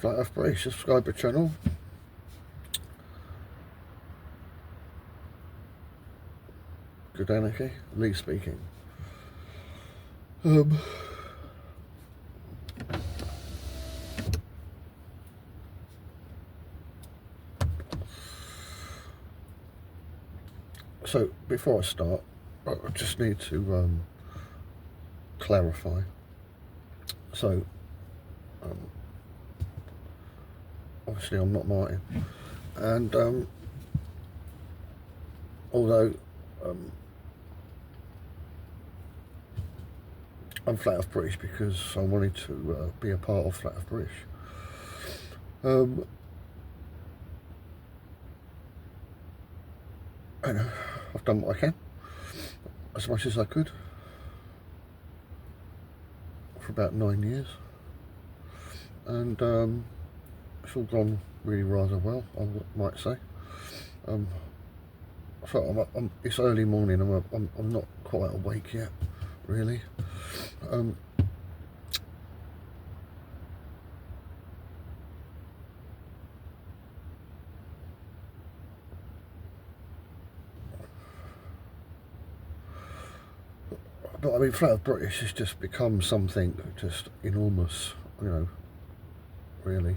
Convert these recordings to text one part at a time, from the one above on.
Flat Earth British subscriber channel. Good anarchy, Lee speaking. So before I start, I just need to clarify. So obviously I'm not Martin, and although I'm Flat Earth British because I wanted to be a part of Flat Earth British. And I've done what I can, as much as I could, for about 9 years, and it's all gone really rather well, I might say. So it's early morning, I'm not quite awake yet, really. But I mean, Flat Earth British has just become something just enormous, you know, really.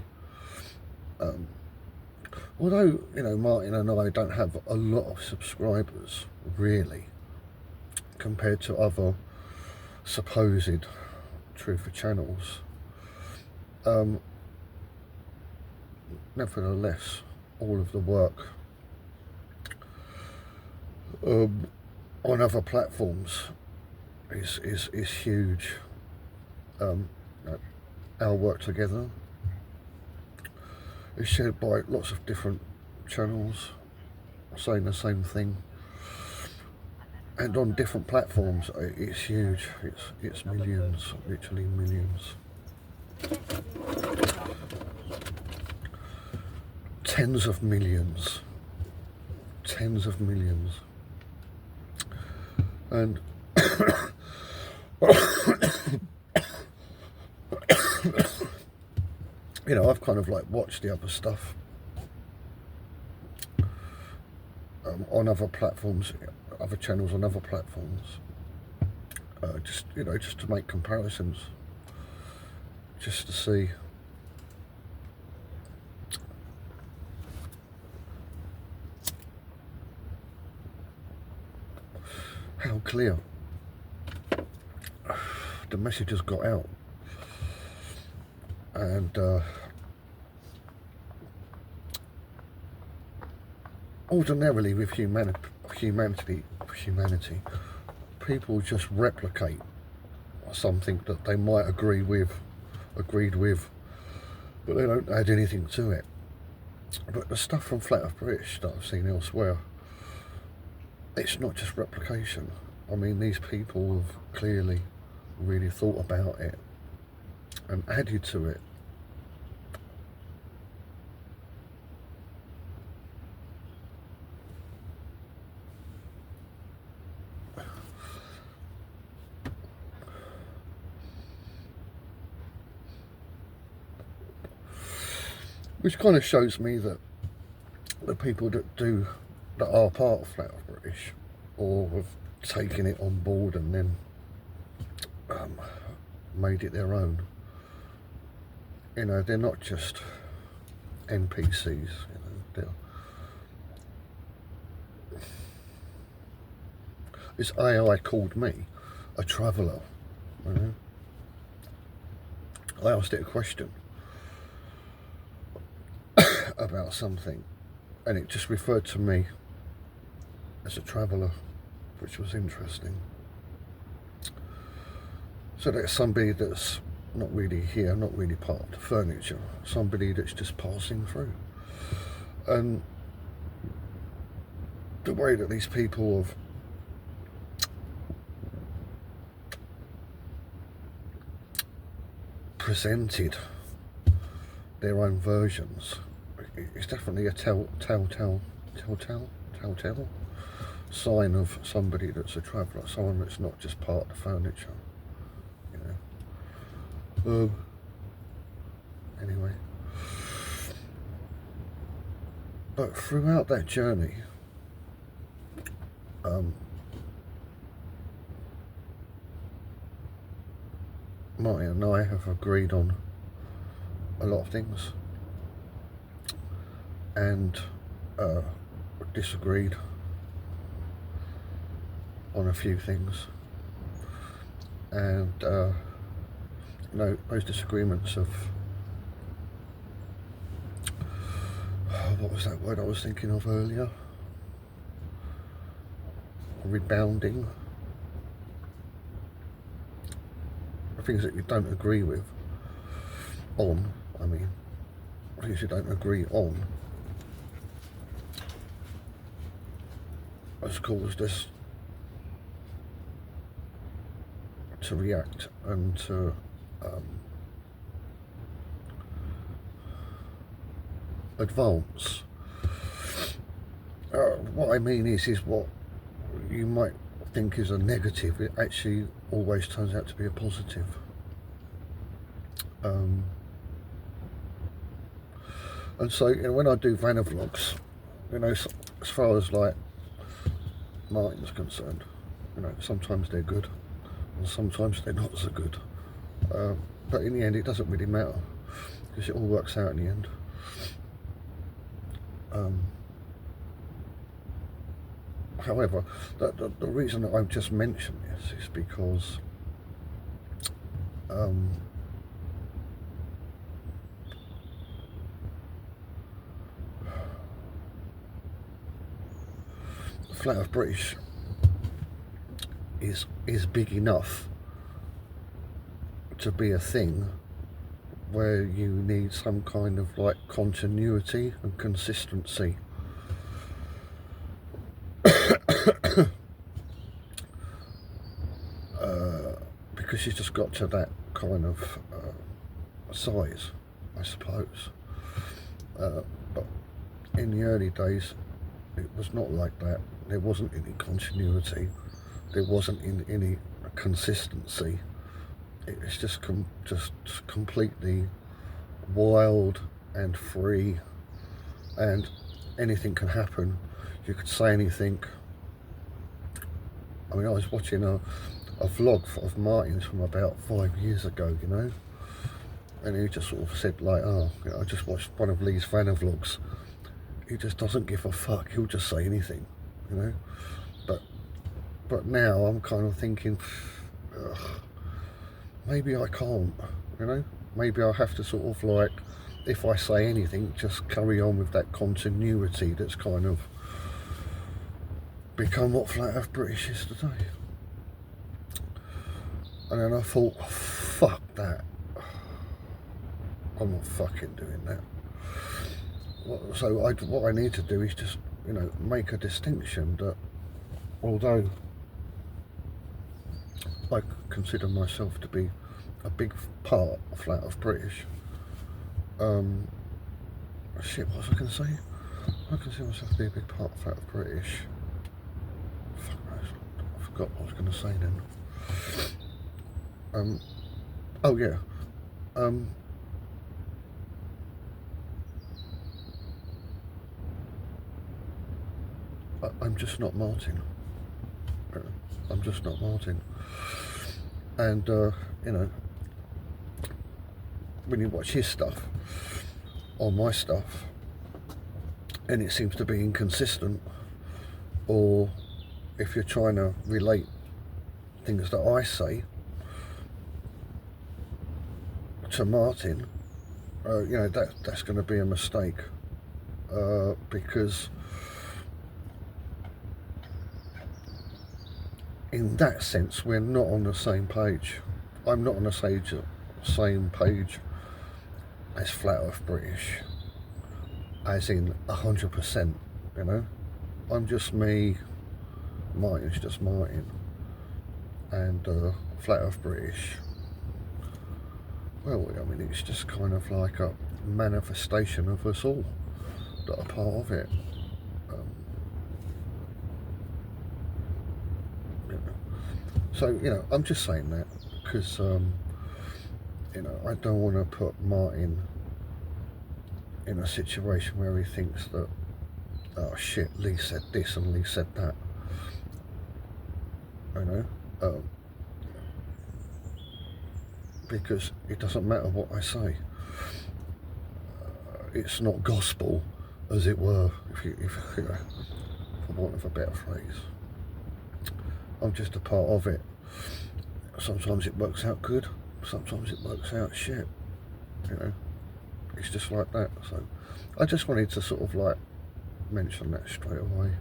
Although, you know, Martin and I don't have a lot of subscribers, really, compared to other supposed truther channels. Nevertheless, all of the work on other platforms is huge. Our work together is shared by lots of different channels saying the same thing, and on different platforms it's huge. It's millions, literally millions, tens of millions, and you know, I've kind of like watched the other stuff, on other platforms, other channels on other platforms. Just, you know, just to make comparisons, just to see how clear the message has got out. And ordinarily with humanity, people just replicate something that they might agreed with, but they don't add anything to it. But the stuff from Flat Earth British that I've seen elsewhere, it's not just replication. I mean, these people have clearly really thought about it and added to it. Which kind of shows me that the people that are part of Flat Earth British, or have taken it on board and then made it their own, you know, they're not just NPCs, you know, this AI called me a traveller, you know. I asked it a question about something, and it just referred to me as a traveller, which was interesting. So that's somebody that's not really here, not really part of the furniture, somebody that's just passing through. And the way that these people have presented their own versions, it's definitely a telltale sign of somebody that's a traveller, someone that's not just part of the furniture, you know. Anyway, but throughout that journey, Marty and I have agreed on a lot of things, and disagreed on a few things, and you know, those disagreements have, what was that word I was thinking of earlier? Rebounding. Things that you don't agree with on, I mean, things you don't agree on, has caused us to react and to advance. What I mean is what you might think is a negative, it actually always turns out to be a positive. And so, you know, when I do Vanavlogs, you know, as far as like Martin's concerned, you know, sometimes they're good and sometimes they're not so good, but in the end it doesn't really matter, because it all works out in the end. However, the reason that I've just mentioned this is because Flat Earth British is big enough to be a thing where you need some kind of like continuity and consistency. Because she's just got to that kind of size, I suppose. But in the early days, it was not like that. There wasn't any continuity. There wasn't any consistency. It was just completely wild and free, and anything can happen. you could say anything. I mean, I was watching a vlog of Martin's from about 5 years ago, you know, and he just sort of said like, oh, you know, I just watched one of Lee's Vanavlogs. He just doesn't give a fuck. He'll just say anything, you know. But now I'm kind of thinking, ugh, maybe I can't, you know. Maybe I have to sort of like, if I say anything, just carry on with that continuity that's kind of become what Flat Earth British is today. And then I thought, fuck that. I'm not fucking doing that. So what I need to do is just, you know, make a distinction that although I consider myself to be a big part of Flat Earth British, shit, what was I going to say? I consider myself to be a big part of Flat Earth British. Fuck knows, I forgot what I was going to say then. Oh yeah. I'm just not Martin. I'm just not Martin. And, you know, when you watch his stuff, or my stuff, and it seems to be inconsistent, or if you're trying to relate things that I say to Martin, you know, that's going to be a mistake, because in that sense we're not on the same page. I'm not on the same page as Flat Earth British, as in 100%, you know. I'm just me, Martin's just Martin, and Flat Earth British, well, I mean, it's just kind of like a manifestation of us all that are part of it. You know. So, you know, I'm just saying that because, you know, I don't want to put Martin in a situation where he thinks that, oh shit, Lee said this and Lee said that, you know, because it doesn't matter what I say. It's not gospel, as it were, if you know, for want of a better phrase. I'm just a part of it. Sometimes it works out good, sometimes it works out shit, you know. It's just like that. So I just wanted to sort of like mention that straight away.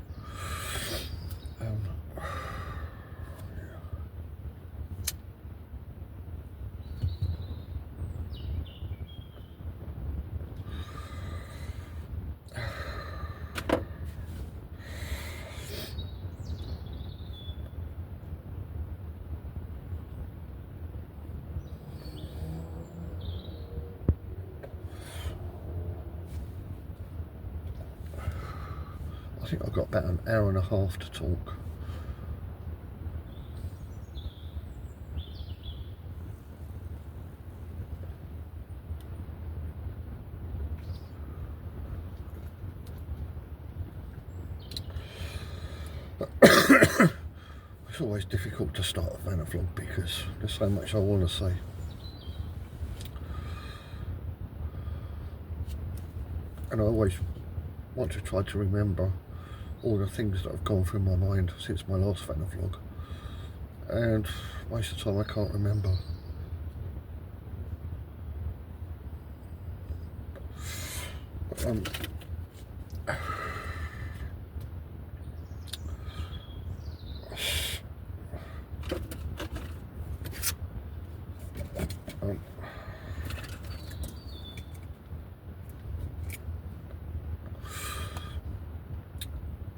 I think I've got about an hour and a half to talk. It's always difficult to start a Vanavlog because there's so much I want to say. And I always want to try to remember all the things that have gone through my mind since my last Vanavlog. And most of the time I can't remember.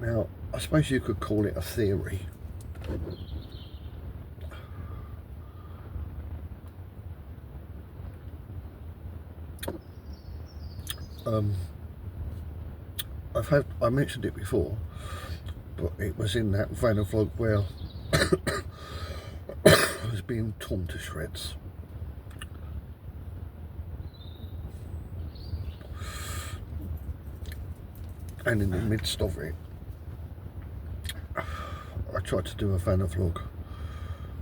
Now, I suppose you could call it a theory. I mentioned it before, but it was in that Vanavlog where I was being torn to shreds. And in the midst of it, I tried to do a Vanavlog.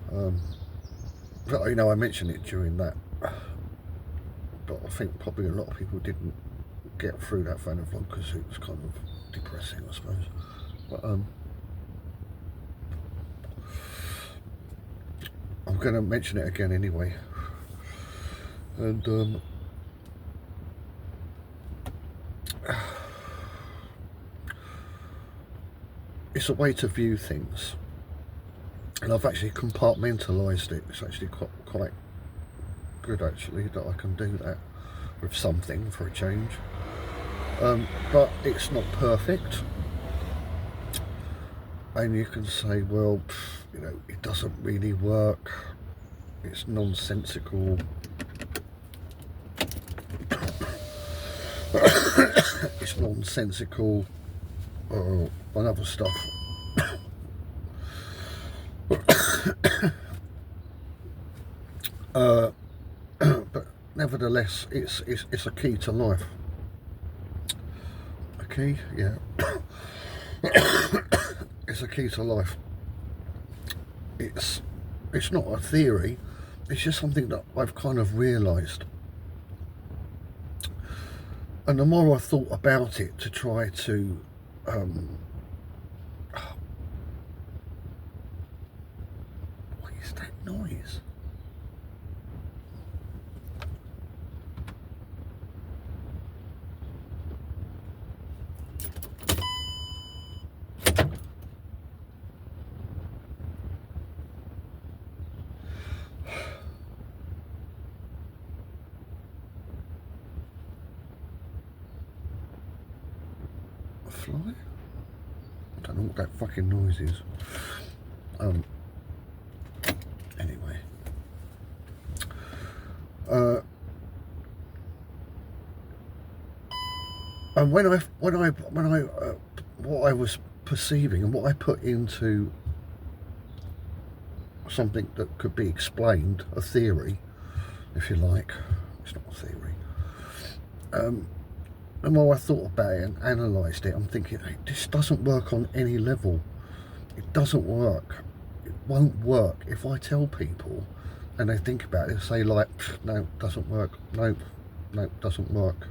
But, you know, I mentioned it during that, but I think probably a lot of people didn't get through that Vanavlog because it was kind of depressing, I suppose. But I'm going to mention it again anyway. And it's a way to view things, and I've actually compartmentalised it. It's actually quite good, actually, that I can do that with something for a change. But it's not perfect, and you can say, well, you know, it doesn't really work, it's nonsensical. It's nonsensical, and other stuff. But nevertheless, it's a key to life. A key, yeah. It's a key to life. It's not a theory. It's just something that I've kind of realised. And the more I thought about it to try to what is that noise? A fly? I don't know what that fucking noise is. Anyway. And when I what I was perceiving and what I put into something that could be explained, a theory, if you like, it's not a theory. The more I thought about it and analysed it, I'm thinking, hey, this doesn't work on any level. It doesn't work. It won't work. If I tell people and they think about it, they say like, no, it doesn't work. No, it doesn't work.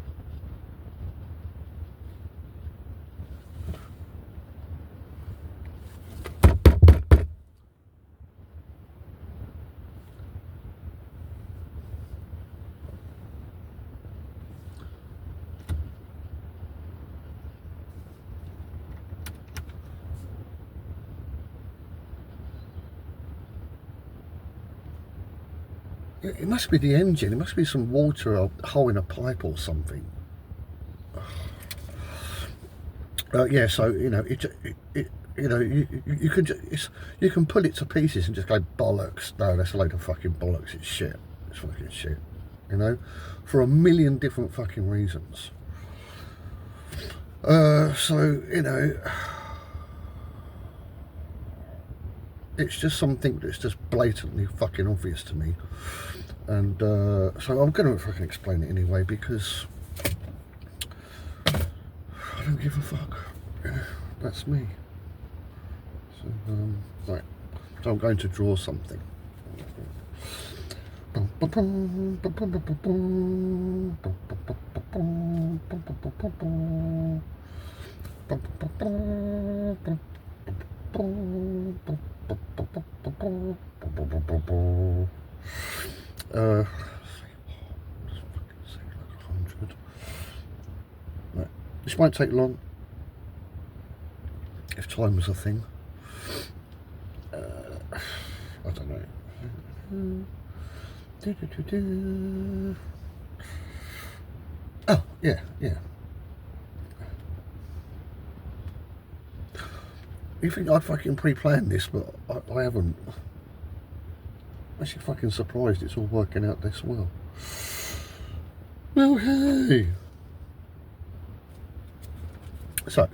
It must be the engine. It must be some water or hole in a pipe or something. Yeah, so you know, you know, you can just, you can pull it to pieces and just go bollocks. No, that's a load of fucking bollocks. It's shit. It's fucking shit. You know, for a million different fucking reasons. So you know, it's just something that's just blatantly fucking obvious to me. And so I'm going to fucking explain it anyway, because I don't give a fuck. That's me. So, right. So I'm going to draw something. Right. This won't take long, if time was a thing. I don't know. Oh, yeah. You think I'd fucking pre-planned this, but I haven't. I'm actually fucking surprised it's all working out this well. Well, hey. So,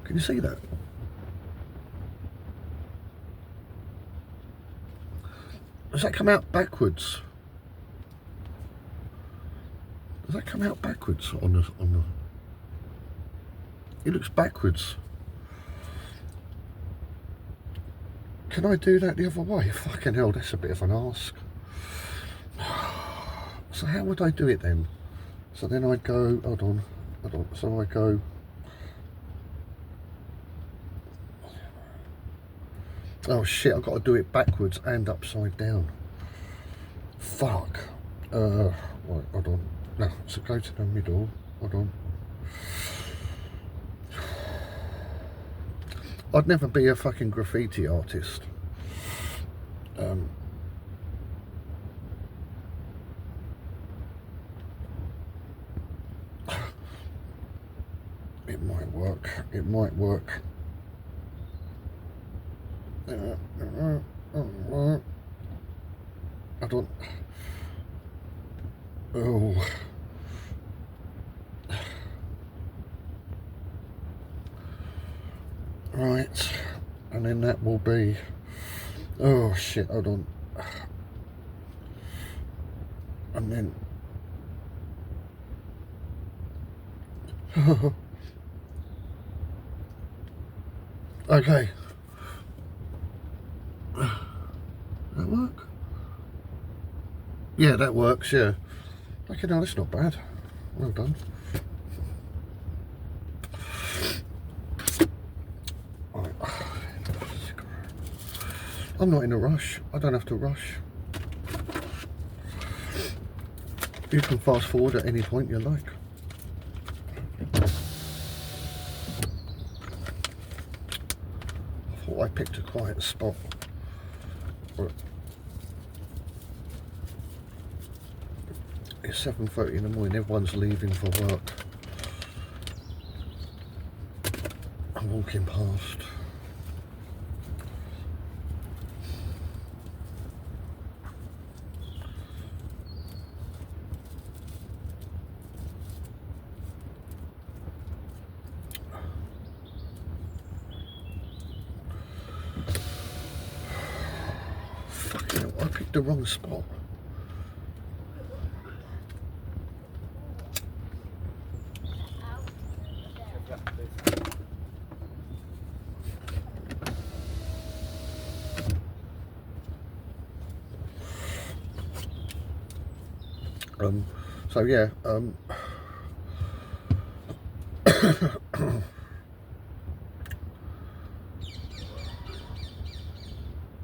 can you see that? Does that come out backwards? Does that come out backwards on the? It looks backwards. Can I do that the other way? Fucking hell, that's a bit of an ask. So how would I do it then? So then I'd go, hold on. So I go, oh shit, I've got to do it backwards and upside down. Fuck. Right, hold on. No, so go to the middle. Hold on. I'd never be a fucking graffiti artist. It might work. It might work. I don't. Oh. Right. And then that will be. Oh shit, hold on. And then. Okay. That work? Yeah, that works, yeah. Okay, no, that's not bad. Well done. Right. I'm not in a rush. I don't have to rush. You can fast forward at any point you like. I thought I picked a quiet spot. It's 7:30 in the morning, everyone's leaving for work. I'm walking past. Fucking hell, I picked the wrong spot. So yeah,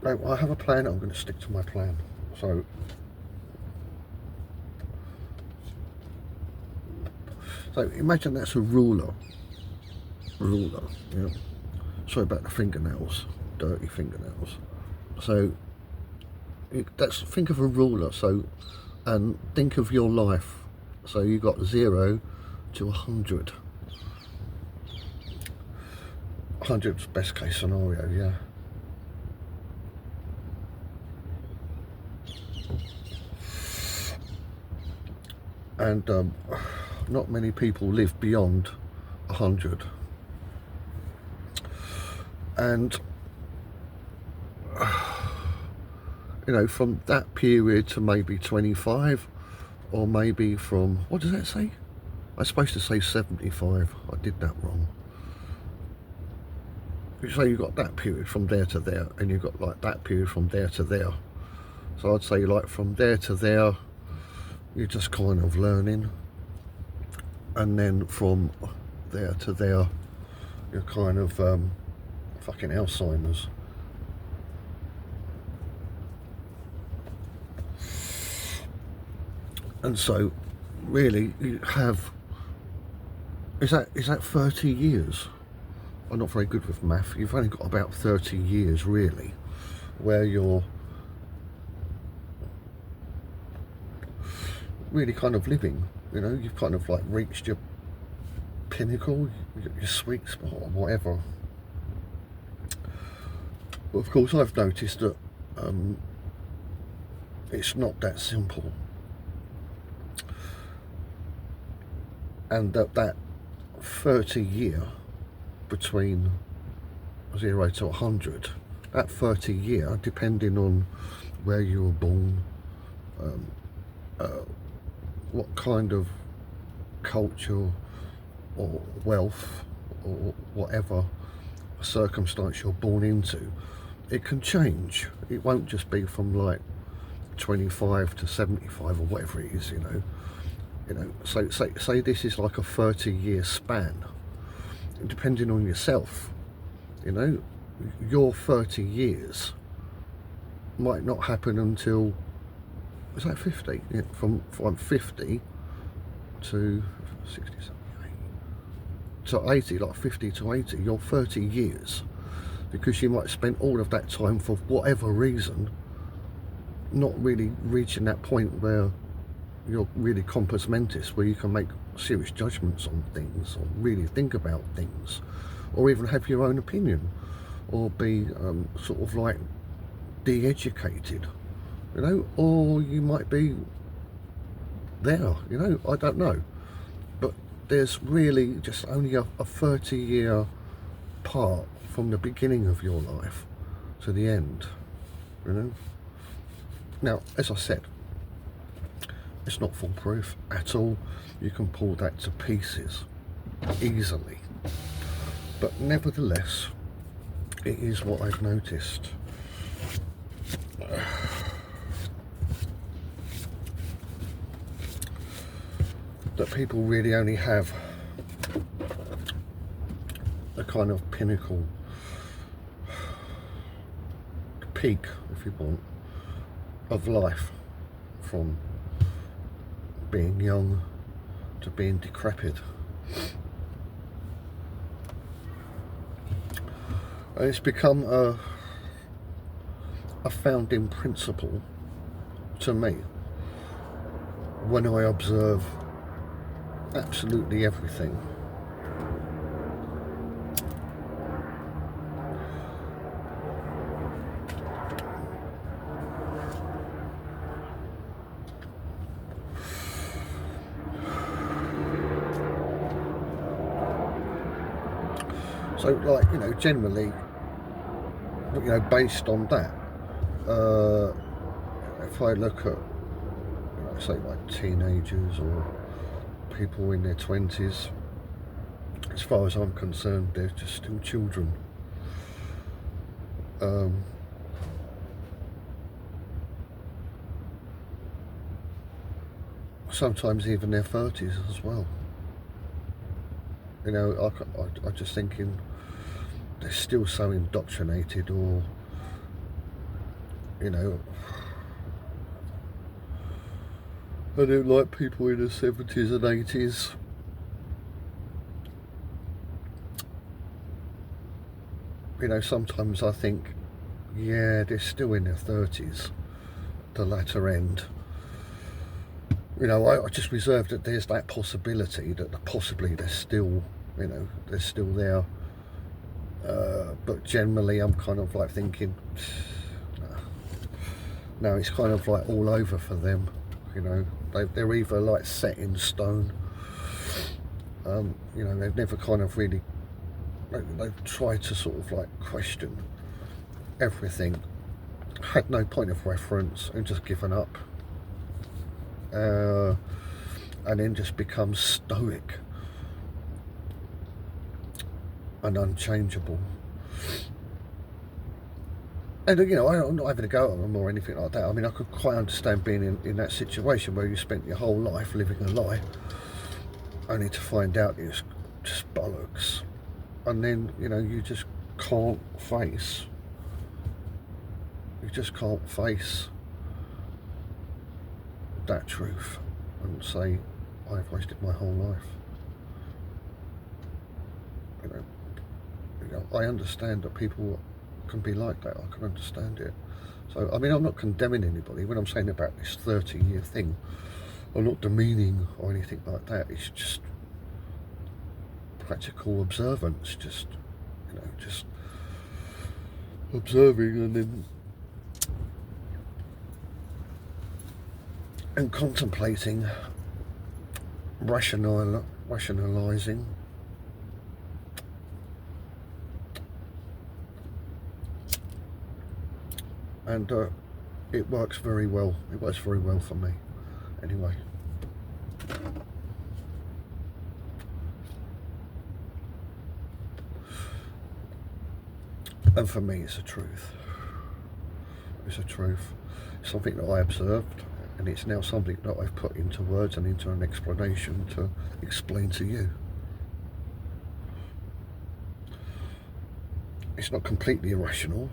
right, well, I have a plan. I'm going to stick to my plan. So imagine that's a ruler. Yeah. Sorry about the fingernails, dirty fingernails. So think of a ruler. So, and think of your life. So you got 0 to 100. 100's best case scenario, yeah. And not many people live beyond 100. And you know, from that period to maybe 25, or maybe from, what does that say? I'm supposed to say 75. I did that wrong. You say you've got that period from there to there, and you've got like that period from there to there. So I'd say like from there to there, you're just kind of learning. And then from there to there, you're kind of fucking Alzheimer's. And so really you have, is that 30 years? I'm not very good with math. You've only got about 30 years really where you're really kind of living, you know. You've kind of like reached your pinnacle, your sweet spot or whatever. But of course I've noticed that it's not that simple, and that 30 year between 0 to 100, that 30 year, depending on where you were born, what kind of culture or wealth or whatever circumstance you're born into, it can change. It won't just be from like 25 to 75 or whatever it is, you know. So say this is like a 30-year span, depending on yourself, you know. Your 30 years might not happen until, is that 50? Yeah, from 50 to 60, 70, 80, to 80, like 50 to 80, you're 30 years, because you might spend all of that time, for whatever reason, not really reaching that point where you're really compos mentis, where you can make serious judgments on things, or really think about things, or even have your own opinion, or be sort of like de-educated, you know. Or you might be there, you know, I don't know. But there's really just only a 30-year part from the beginning of your life to the end, you know. Now, as I said, it's not foolproof at all. You can pull that to pieces easily, but nevertheless, it is what I've noticed. That people really only have a kind of pinnacle, peak, if you want, of life, from being young to being decrepit. And it's become a founding principle to me when I observe absolutely everything. So, like, you know, generally, you know, based on that, if I look at, you know, say, like teenagers or people in their 20s, as far as I'm concerned, they're just still children. Sometimes even their 30s as well. You know, I just thinking they're still so indoctrinated, or, you know, I don't like people in the 70s and 80s. You know, sometimes I think, yeah, they're still in their 30s, the latter end. You know, I just reserve that there's that possibility that possibly they're still, you know, they're still there. But generally, I'm kind of like thinking, no, it's kind of like all over for them. You know, they're either like set in stone. You know, they've never kind of really, they've tried to sort of like question everything, had no point of reference, and just given up. And then just become stoic and unchangeable. And, you know, I'm not having a go at them or anything like that. I mean, I could quite understand being in that situation where you spent your whole life living a lie, only to find out it's just bollocks. And then, you know, you just can't face. You just can't face that truth and say, I've wasted my whole life. You know, I understand that people can be like that. I can understand it. So, I mean, I'm not condemning anybody when I'm saying about this 30-year thing. I'm not demeaning or anything like that. It's just practical observance, just, you know, just observing and contemplating, rationalizing. And it works very well. It works very well for me, anyway. And for me, it's the truth. It's a truth. It's something that I observed, and it's now something that I've put into words and into an explanation to explain to you. It's not completely irrational.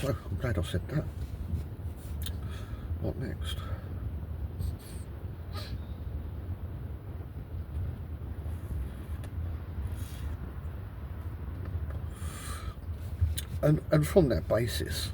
So I'm glad I said that. What next? And from that basis,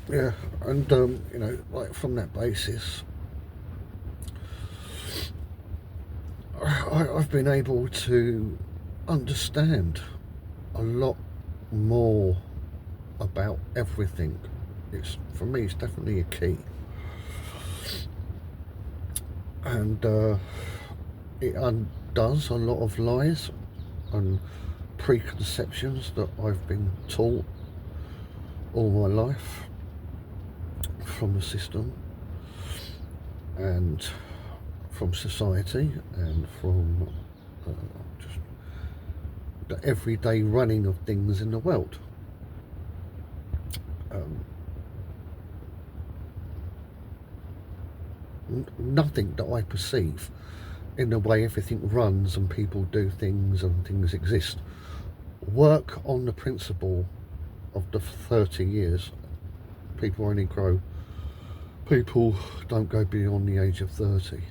yeah, and you know, like from that basis, I've been able to understand a lot more about everything. It's, for me, it's definitely a key, and it undoes a lot of lies and preconceptions that I've been taught all my life from the system and from society and from just the everyday running of things in the world. Nothing that I perceive in the way everything runs and people do things and things exist work on the principle of the 30 years. People only grow, people don't go beyond the age of 30.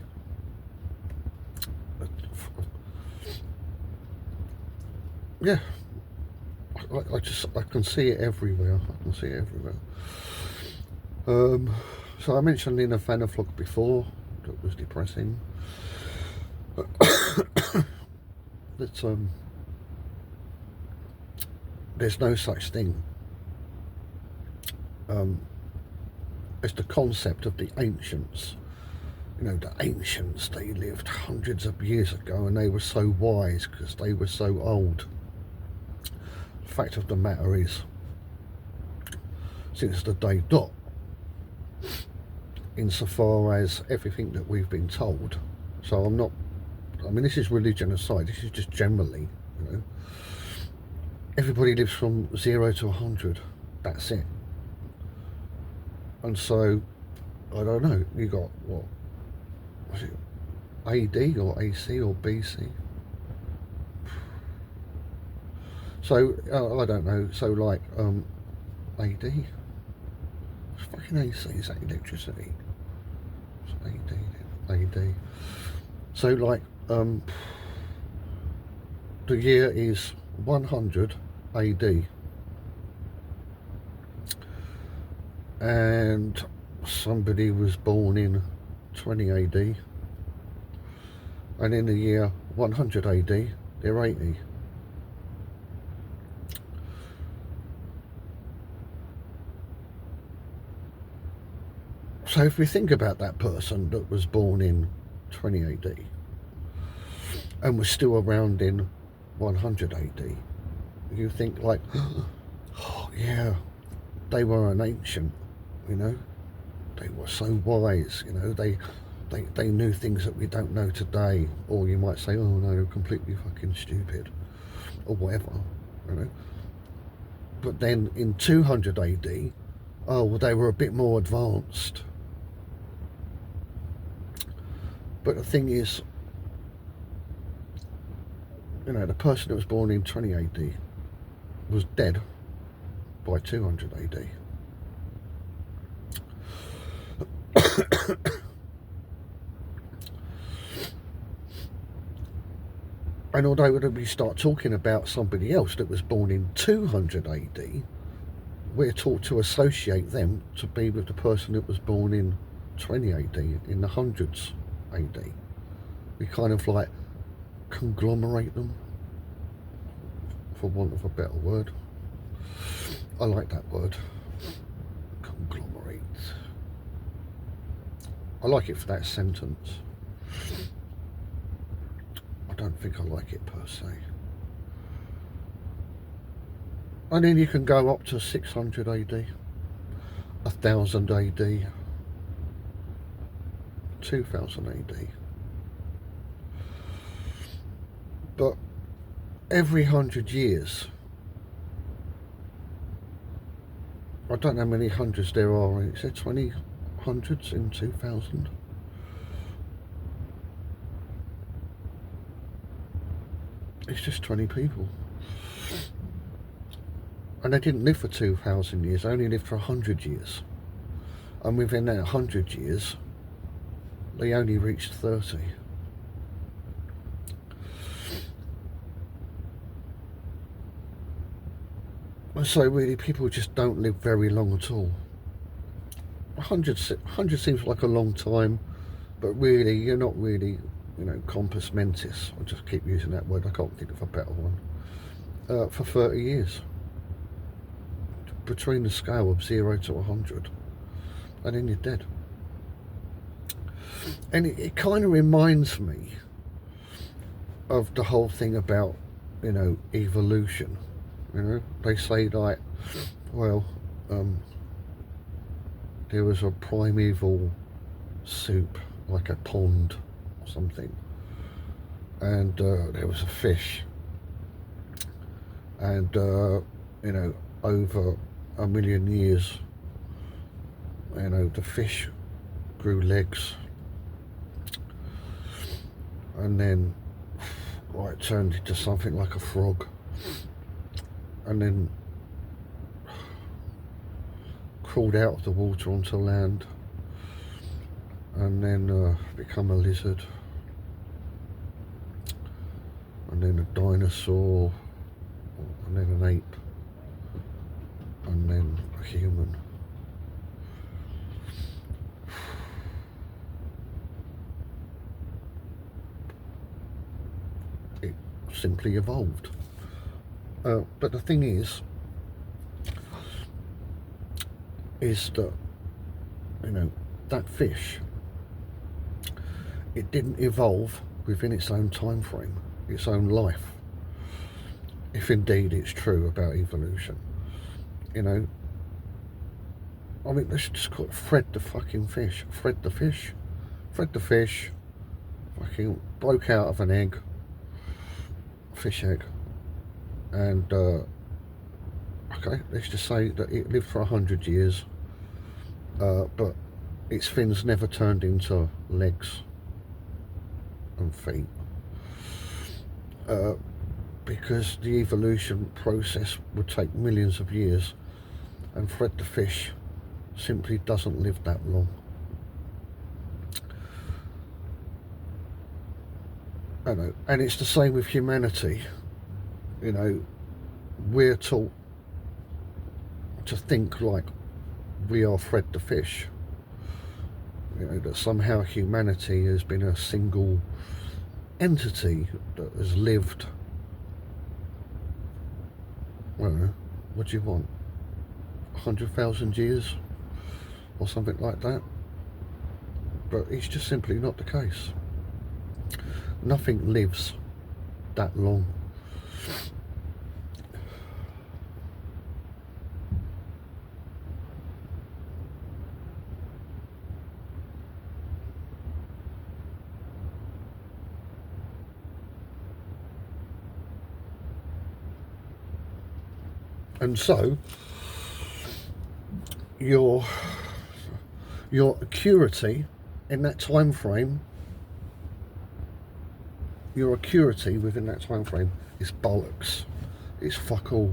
Yeah, I can see it everywhere. I can see it everywhere. So I mentioned in a Vanavlog before that was depressing. That there's no such thing as the concept of the ancients. You know, the ancients, they lived hundreds of years ago and they were so wise because they were so old. The fact of the matter is, since the day dot, insofar as everything that we've been told, so I'm not, I mean, this is religion aside, this is just generally, you know, everybody lives from 0 to 100, that's it. And so, I don't know, you got, what was it, AD or AC or BC? So, I don't know, so like, AD? It's fucking AC, is that electricity? It's AD. So like, the year is 100 AD. And somebody was born in 20 AD. And in the year 100 AD, they're 80. So if we think about that person that was born in 20 AD and was still around in 100 AD, you think like, oh yeah, they were an ancient, you know, they were so wise, you know, they knew things that we don't know today. Or you might say, oh no, they're completely fucking stupid or whatever, you know. But then in 200 AD, oh well, they were a bit more advanced. But the thing is, you know, the person that was born in 20 AD was dead by 200 AD. And although when we start talking about somebody else that was born in 200 AD, we're taught to associate them to be with the person that was born in 20 AD, in the hundreds AD. We kind of like conglomerate them, for want of a better word. I like that word, conglomerate. I like it for that sentence. I don't think I like it per se. And then you can go up to 600 AD, 1000 AD, 2000 AD. But every 100 years, I don't know how many hundreds there are. Is there 20 hundreds in 2000? It's just 20 people. And they didn't live for 2,000 years, they only lived for 100 years. And within that 100 years, they only reached 30. And so really, people just don't live very long at all. 100 seems like a long time, but really, you're not really, you know, compos mentis. I'll just keep using that word, I can't think of a better one. For 30 years. Between the scale of 0 to 100, and then you're dead. And it kind of reminds me of the whole thing about, you know, evolution. You know, they say like, well, there was a primeval soup, like a pond or something, and there was a fish, and you know, over 1,000,000 years, you know, the fish grew legs, and then it turned into something like a frog, and then crawled out of the water onto land, and then become a lizard, and then a dinosaur, and then an ape, and then a human. It simply evolved. But the thing is that, you know, that fish, it didn't evolve within its own time frame, its own life, if indeed it's true about evolution. You know, I mean, let's just call it Fred the fucking fish. Fred the fish. Fred the fish fucking broke out of an egg, fish egg, and okay, let's just say that it lived for 100 years, but its fins never turned into legs and feet, because the evolution process would take millions of years, and Fred the fish simply doesn't live that long. I know, and it's the same with humanity. You know, we're taught to think like we are Fred the fish. You know, that somehow humanity has been a single entity that has lived, I don't know, what do you want, 100,000 years or something like that? But it's just simply not the case. Nothing lives that long. And so your acuity in that time frame, your acuity within that time frame is bollocks. It's fuck all.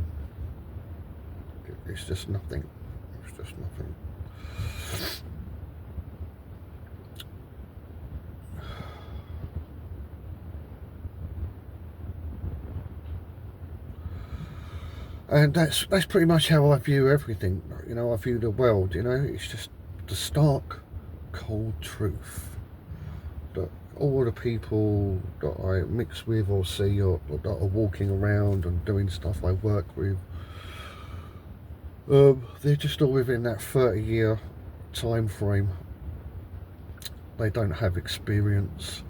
It's just nothing. It's just nothing. And that's pretty much how I view everything. You know, I view the world. You know, it's just the stark, cold truth that all the people that I mix with or see, or that are walking around and doing stuff I work with, they're just all within that 30-year time frame. They don't have experience.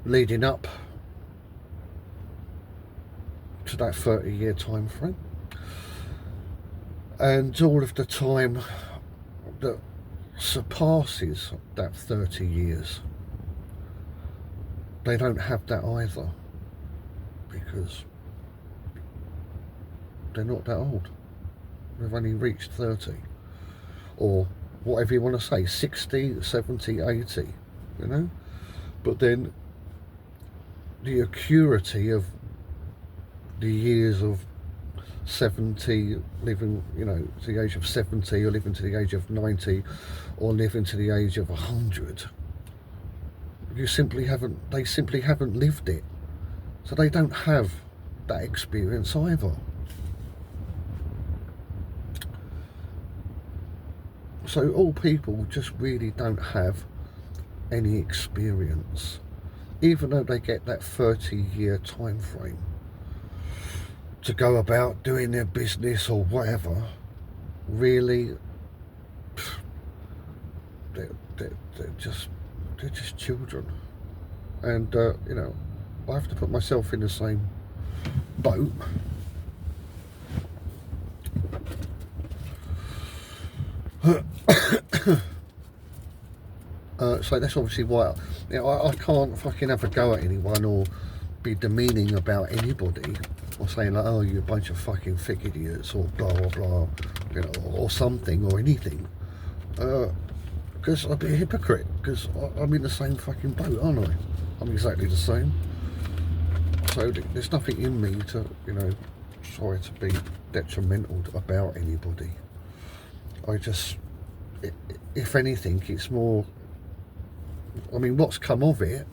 leading up to that 30-year time frame, and all of the time that surpasses that 30 years, they don't have that either, because they're not that old. They've only reached 30, or whatever you want to say, 60, 70, 80, you know. But then the acuity of the years of 70, living, you know, to the age of 70, or living to the age of 90, or living to the age of 100, they simply haven't lived it. So they don't have that experience either. So all people just really don't have any experience, even though they get that 30-year time frame to go about doing their business or whatever. Really, they're just children. And you know, I have to put myself in the same boat. So that's obviously why, you know, I can't fucking have a go at anyone or be demeaning about anybody, or saying like, oh, you're a bunch of fucking thick idiots, or blah blah blah, you know, or something, or anything, because I'd be a hypocrite, because I'm in the same fucking boat, aren't I? I'm exactly the same. So there's nothing in me to, you know, try to be detrimental about anybody. I just, if anything, it's more, I mean, what's come of it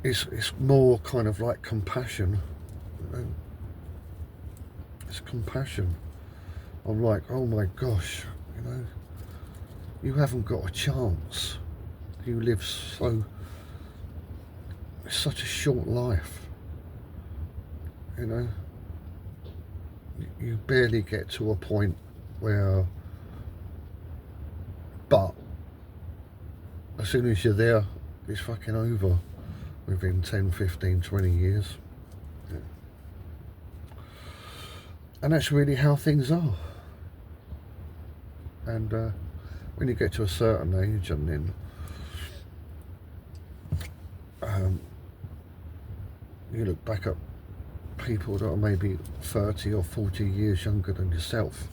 is more kind of like compassion. You know? It's compassion. I'm like, oh my gosh, you know, you haven't got a chance. You live such a short life. You know, you barely get to a point where, but as soon as you're there, it's fucking over within 10, 15, 20 years. Yeah. And that's really how things are. And when you get to a certain age, and then you look back at people that are maybe 30 or 40 years younger than yourself,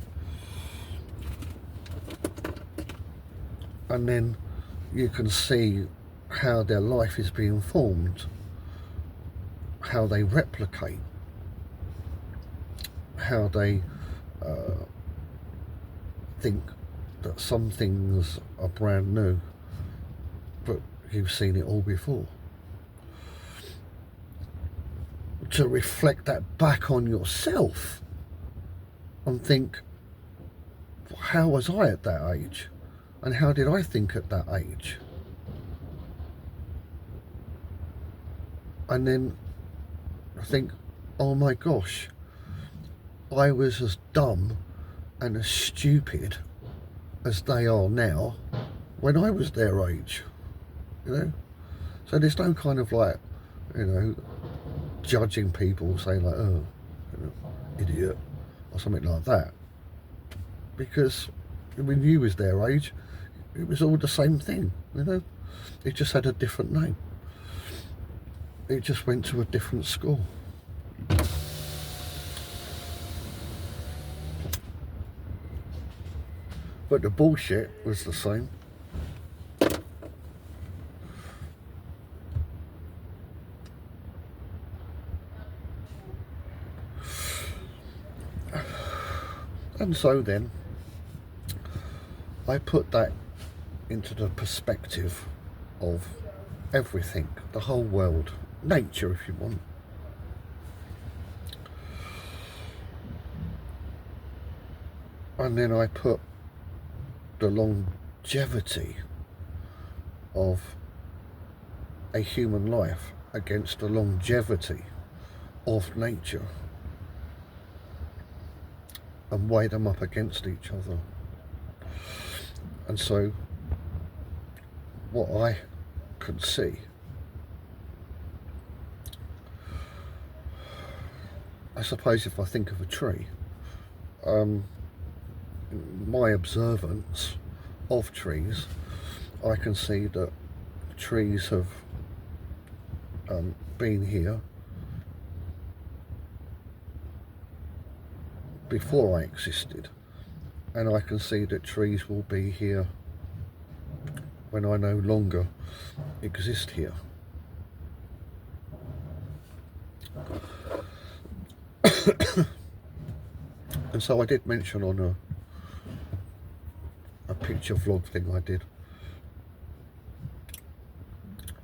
and then you can see how their life is being formed, how they replicate, how they think that some things are brand new, but you've seen it all before. To reflect that back on yourself and think, how was I at that age? And how did I think at that age? And then I think, oh my gosh, I was as dumb and as stupid as they are now when I was their age, you know? So there's no kind of like, you know, judging people, saying like, oh, you know, idiot, or something like that. Because when you was their age, it was all the same thing, you know? It just had a different name. It just went to a different school. But the bullshit was the same. And so then, I put that into the perspective of everything, the whole world, nature if you want. And then I put the longevity of a human life against the longevity of nature, and weigh them up against each other. And so what I can see, I suppose if I think of a tree, my observance of trees, I can see that trees have been here before I existed, and I can see that trees will be here when I no longer exist here. And so I did mention on a picture vlog thing I did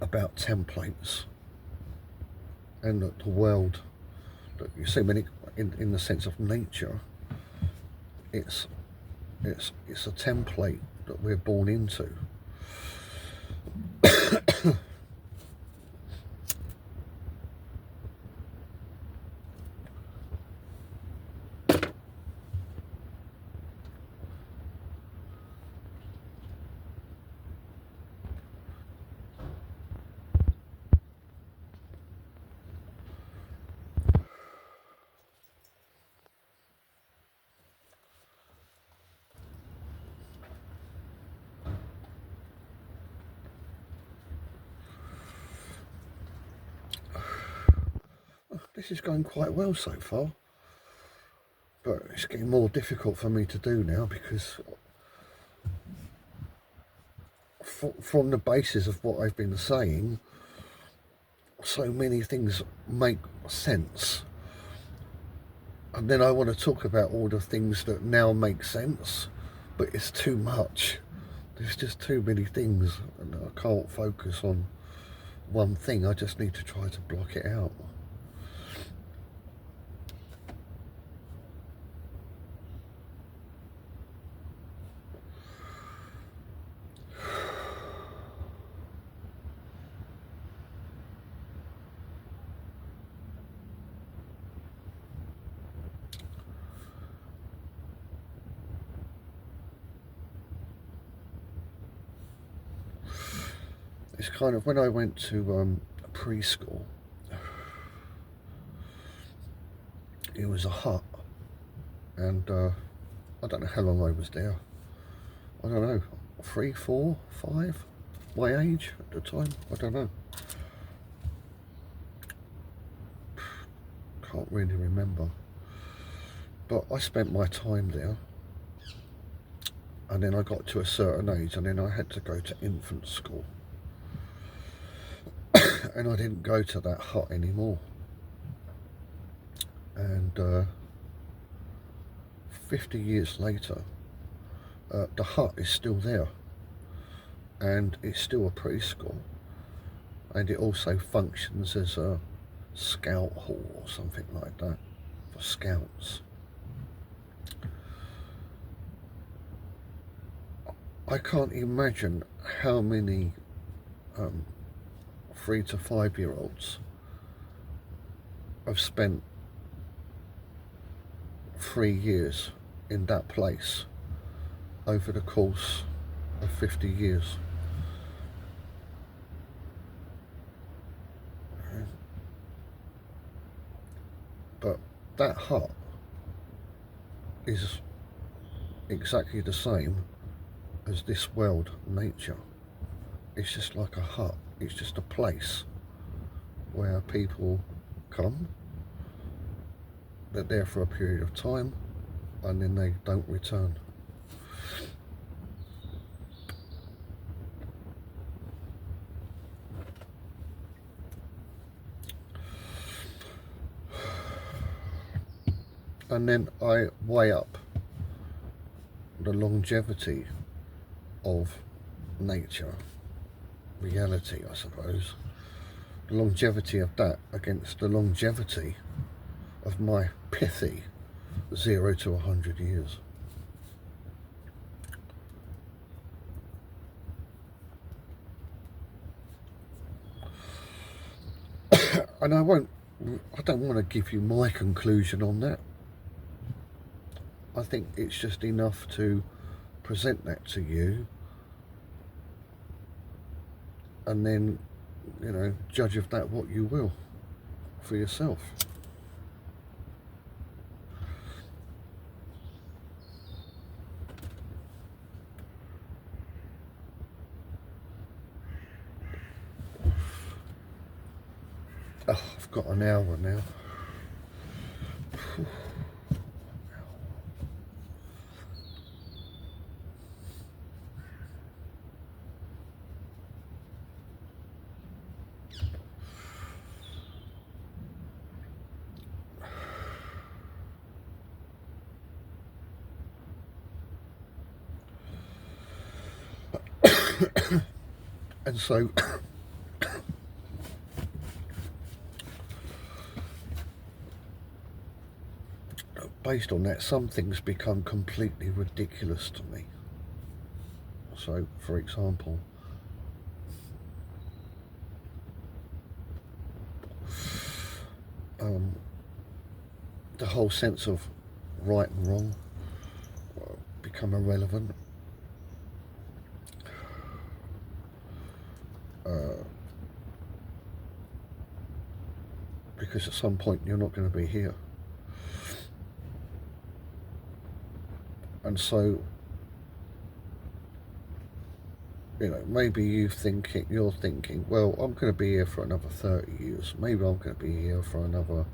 about templates, and that the world, that you see, when it, in the sense of nature, it's a template that we're born into. This is going quite well so far, but it's getting more difficult for me to do now, because from the basis of what I've been saying, so many things make sense, and then I want to talk about all the things that now make sense, but it's too much. There's just too many things, and I can't focus on one thing. I just need to try to block it out. It's kind of, when I went to preschool, it was a hut, and I don't know how long I was there. I don't know, 3, 4, 5, my age at the time, I don't know. Can't really remember. But I spent my time there, and then I got to a certain age, and then I had to go to infant school. And I didn't go to that hut anymore. And 50 years later, the hut is still there, and it's still a preschool, and it also functions as a scout hall or something like that for scouts. I can't imagine how many 3 to 5 year olds have spent 3 years in that place over the course of 50 years. But that hut is exactly the same as this world, nature. It's just like a hut. It's just a place where people come, they're there for a period of time, and then they don't return. And then I weigh up the longevity of nature, reality, I suppose, the longevity of that against the longevity of my pithy 0 to 100 years. And I don't want to give you my conclusion on that. I think it's just enough to present that to you and then, you know, judge of that what you will for yourself. Oh, I've got an hour now. And so based on that, some things become completely ridiculous to me. So, for example, the whole sense of right and wrong become irrelevant. Because at some point you're not going to be here. And so, you know, maybe you're thinking, well, I'm going to be here for another 30 years. Maybe I'm going to be here for another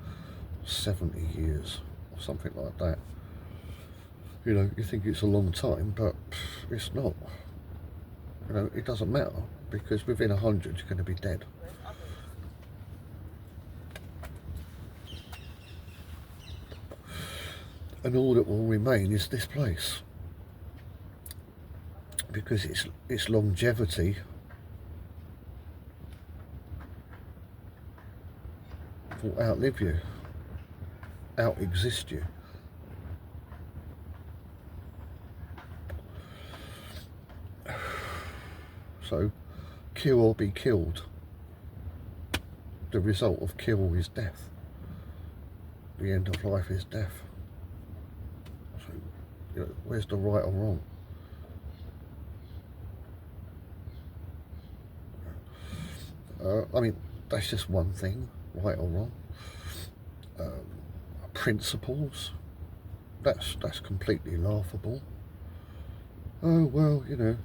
70 years or something like that. You know, you think it's a long time, but it's not. You know, it doesn't matter, because within 100 you're going to be dead. And all that will remain is this place, because its longevity will outlive you, out-exist you. So, kill or be killed. The result of kill is death. The end of life is death. So, you know, where's the right or wrong? I mean, that's just one thing, right or wrong. Principles, that's completely laughable. Oh, well, you know,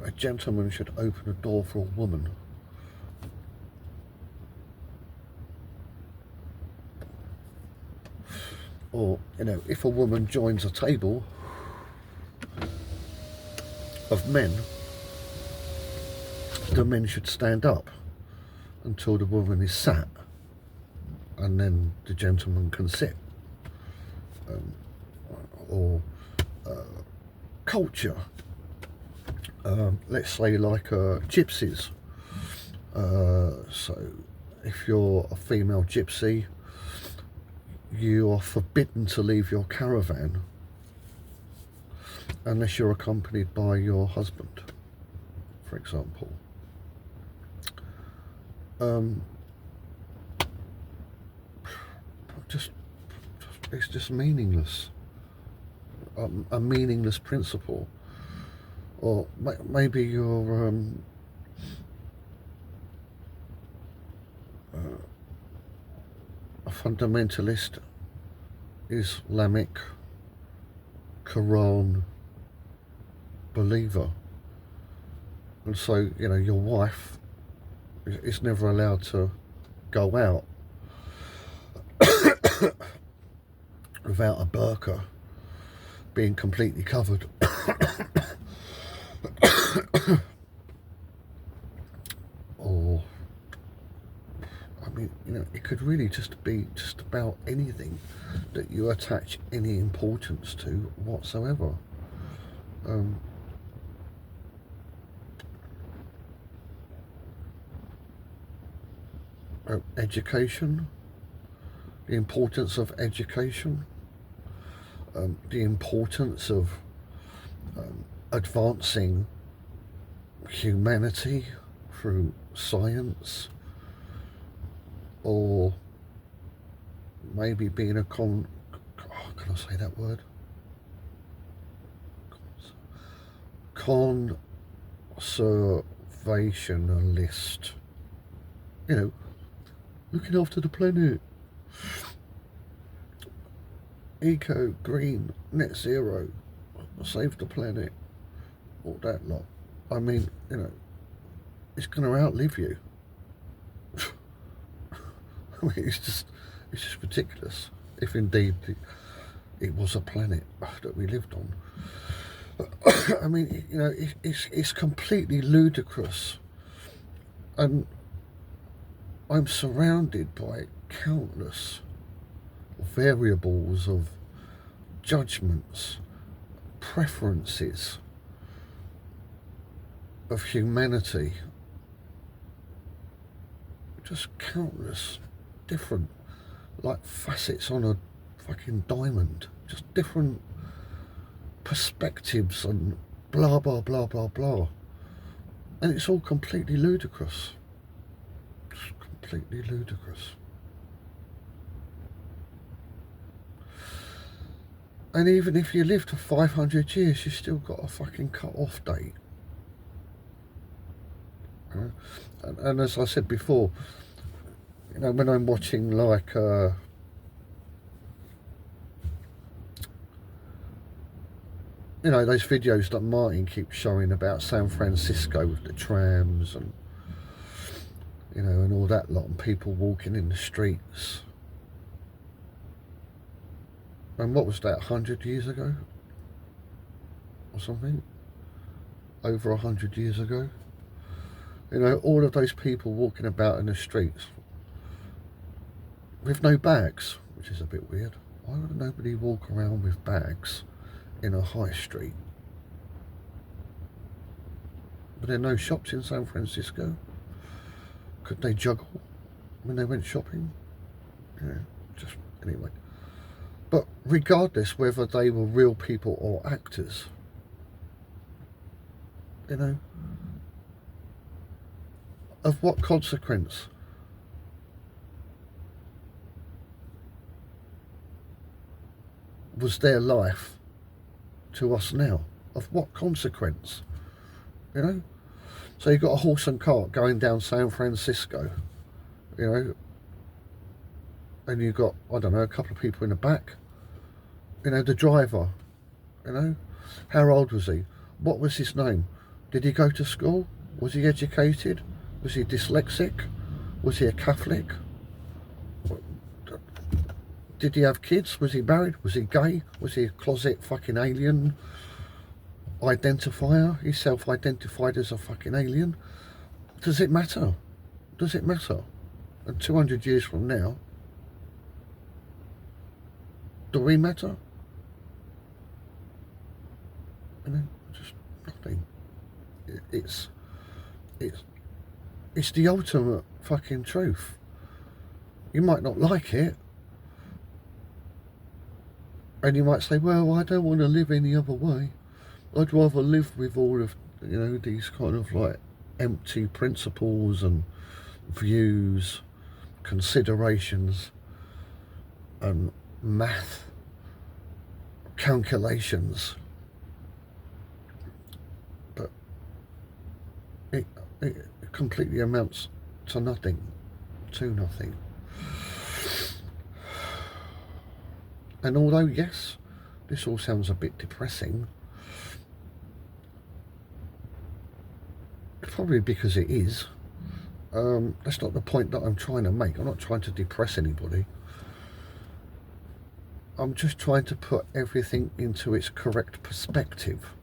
a gentleman should open a door for a woman. Or, you know, if a woman joins a table of men, the men should stand up until the woman is sat, and then the gentleman can sit. Or culture, let's say like gypsies. So if you're a female gypsy, you are forbidden to leave your caravan unless you're accompanied by your husband, for example. It's just meaningless. A meaningless principle. Or maybe you're a fundamentalist, Islamic, Quran believer, and so, you know, your wife is never allowed to go out without a burqa, being completely covered. Or, I mean, you know, it could really just be just about anything that you attach any importance to whatsoever. Education, the importance of education, the importance of advancing humanity through science, or maybe being a can I say that word? Conservationist. conservationalist, you know, looking after the planet, eco, green, net zero, save the planet, all that lot. I mean, you know, it's going to outlive you. I mean, it's just ridiculous. If indeed it was a planet that we lived on. I mean, you know, it's completely ludicrous, and I'm surrounded by countless variables of judgments, preferences of humanity, just countless different, like, facets on a fucking diamond, just different perspectives and blah blah blah blah blah, and it's all completely ludicrous. It's completely ludicrous. And even if you lived for 500 years, you still got a fucking cut-off date. And as I said before, you know, when I'm watching, like, you know, those videos that Martin keeps showing about San Francisco with the trams and, you know, and all that lot, and people walking in the streets. And what was that, 100 years ago? Or something? Over 100 years ago? You know, all of those people walking about in the streets with no bags, which is a bit weird. Why would nobody walk around with bags in a high street? Were there no shops in San Francisco? Could they juggle when they went shopping? Yeah, just anyway. But regardless whether they were real people or actors, you know, of what consequence? Was their life to us now? Of what consequence? You know? So you've got a horse and cart going down San Francisco, you know, and you've got, I don't know, a couple of people in the back. You know, the driver, you know, how old was he? What was his name? Did he go to school? Was he educated? Was he dyslexic? Was he a Catholic? Did he have kids? Was he married? Was he gay? Was he a closet fucking alien identifier? He self-identified as a fucking alien. Does it matter? Does it matter? And 200 years from now, do we matter? You know, just nothing. It's the ultimate fucking truth. You might not like it, and you might say, well, I don't want to live any other way. I'd rather live with all of, you know, these kind of like empty principles and views, considerations and math calculations. But it completely amounts to nothing, And although, yes, this all sounds a bit depressing, probably because it is, that's not the point that I'm trying to make. I'm not trying to depress anybody. I'm just trying to put everything into its correct perspective.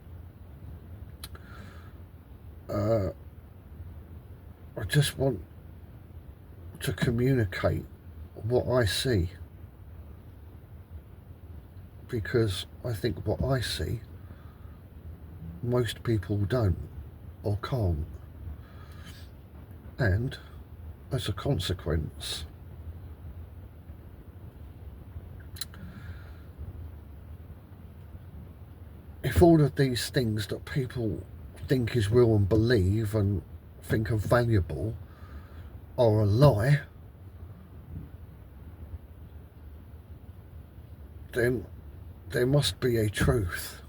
I just want to communicate what I see, because I think what I see, most people don't or can't. And as a consequence, if all of these things that people think is real and believe and think are valuable are a lie, then there must be a truth.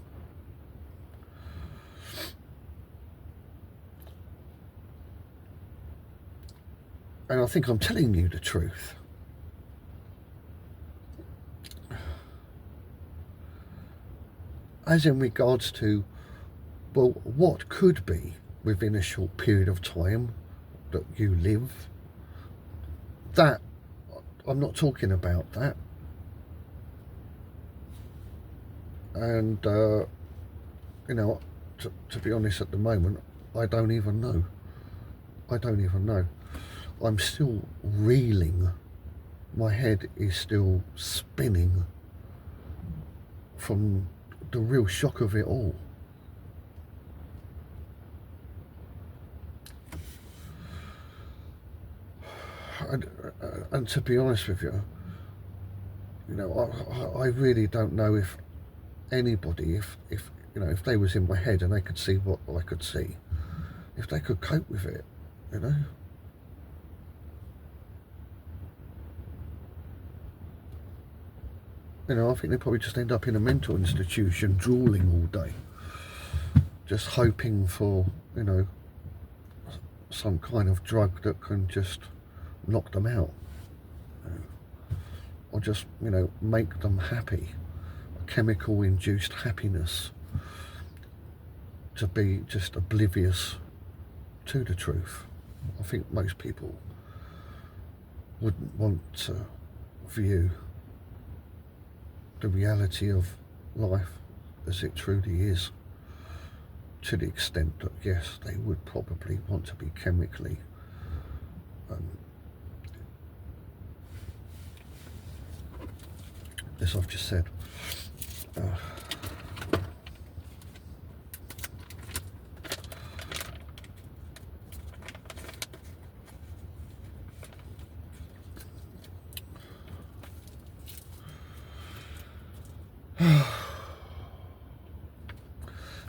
And I think I'm telling you the truth. As in regards to, well, what could be within a short period of time that you live. That, I'm not talking about that. And, you know, to be honest, at the moment, I don't even know. I don't even know. I'm still reeling. My head is still spinning from the real shock of it all. And to be honest with you, you know, I really don't know if anybody, if you know, if they was in my head and they could see what I could see, if they could cope with it, you know. You know, I think they probably just end up in a mental institution drooling all day, just hoping for, you know, some kind of drug that can just knock them out, you know, or just, you know, make them happy, chemical induced happiness, to be just oblivious to the truth. I think most people wouldn't want to view the reality of life as it truly is, to the extent that, yes, they would probably want to be chemically as I've just said.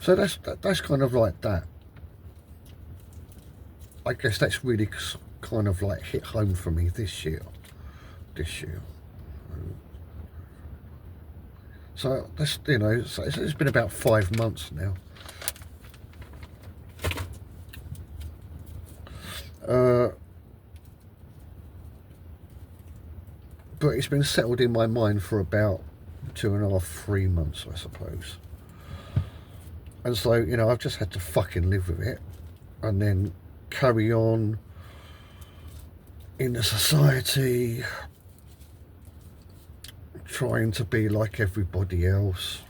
So that's kind of like that. I guess that's really kind of like hit home for me this year. So that's, you know, so it's been about 5 months now. But it's been settled in my mind for about 2.5, 3 months, I suppose. And so, you know, I've just had to fucking live with it and then carry on in the society, trying to be like everybody else,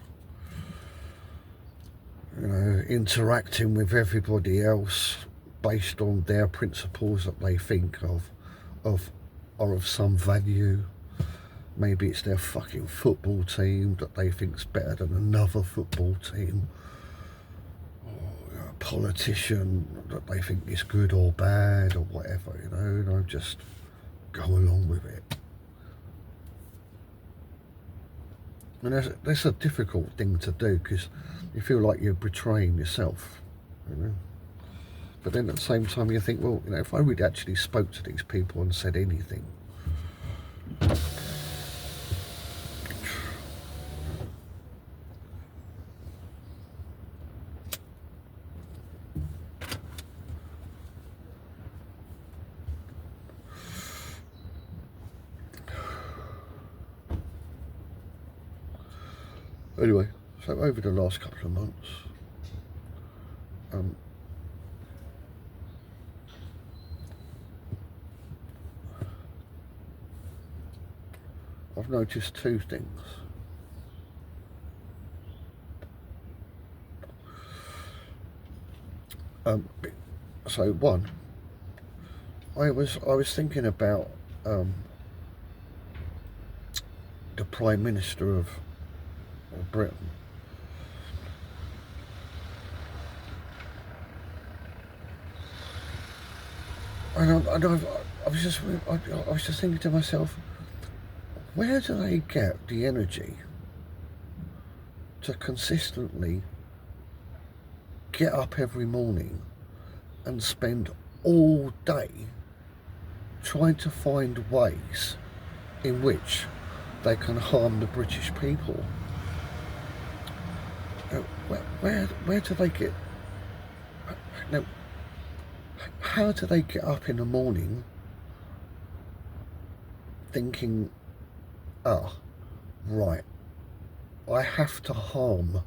you know, interacting with everybody else based on their principles that they think are of some value. Maybe it's their fucking football team that they think's better than another football team, or a politician that they think is good or bad or whatever, you know, and I just go along with it. And that's a difficult thing to do, because you feel like you're betraying yourself, you know. But then at the same time you think, well, you know, if I really actually spoke to these people and said anything, anyway, so over the last couple of months, I've noticed two things. So one, I was thinking about the Prime Minister of Britain. And I was just thinking to myself, where do they get the energy to consistently get up every morning and spend all day trying to find ways in which they can harm the British people? Where do they get? Now, how do they get up in the morning thinking, ah, right, I have to harm,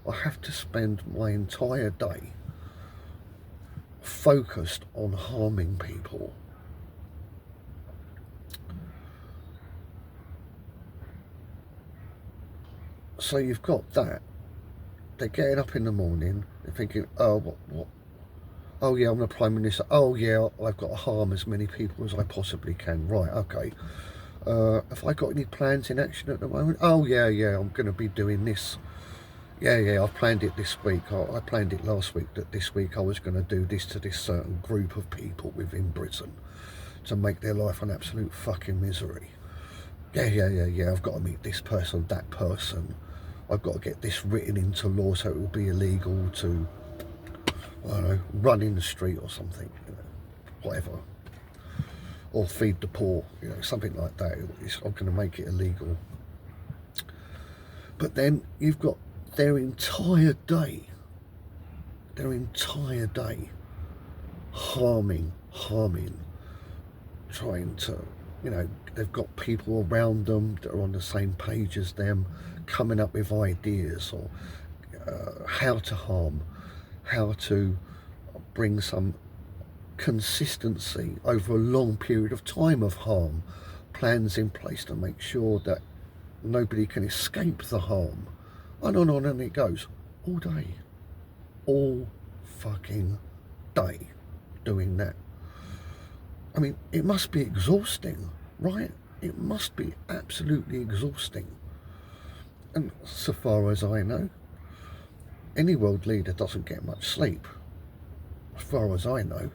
I have to spend my entire day focused on harming people. So you've got that. They're getting up in the morning, they're thinking, oh, what? Oh yeah, I'm the Prime Minister. Oh yeah, I've got to harm as many people as I possibly can. Right, okay. Have I got any plans in action at the moment? Oh yeah, I'm going to be doing this. Yeah, I've planned it this week. I planned it last week that this week I was going to do this to this certain group of people within Britain to make their life an absolute fucking misery. Yeah, I've got to meet this person, that person. I've got to get this written into law so it will be illegal to, I don't know, run in the street or something, whatever. Or feed the poor, something like that. I'm going to make it illegal. But then you've got their entire day harming, trying to, they've got people around them that are on the same page as them, coming up with ideas or how to harm, how to bring some consistency over a long period of time of harm, plans in place to make sure that nobody can escape the harm, and on and it goes all day, all fucking day doing that. I mean, it must be exhausting, right? It must be absolutely exhausting. And so far as I know, any world leader doesn't get much sleep, as far as I know.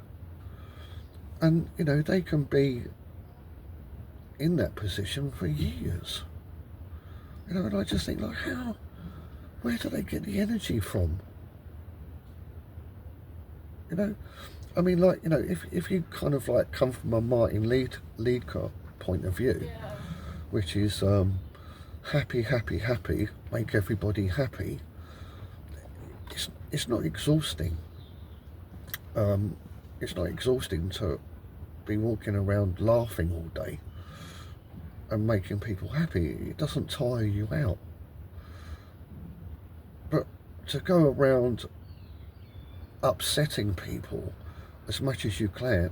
And, they can be in that position for years. And I just think, like, where do they get the energy from? I mean, like, if you kind of like come from a Martin Liedker point of view, which is happy, make everybody happy, it's not exhausting. It's not exhausting to be walking around laughing all day and making people happy. It doesn't tire you out. But to go around upsetting people as much as you can,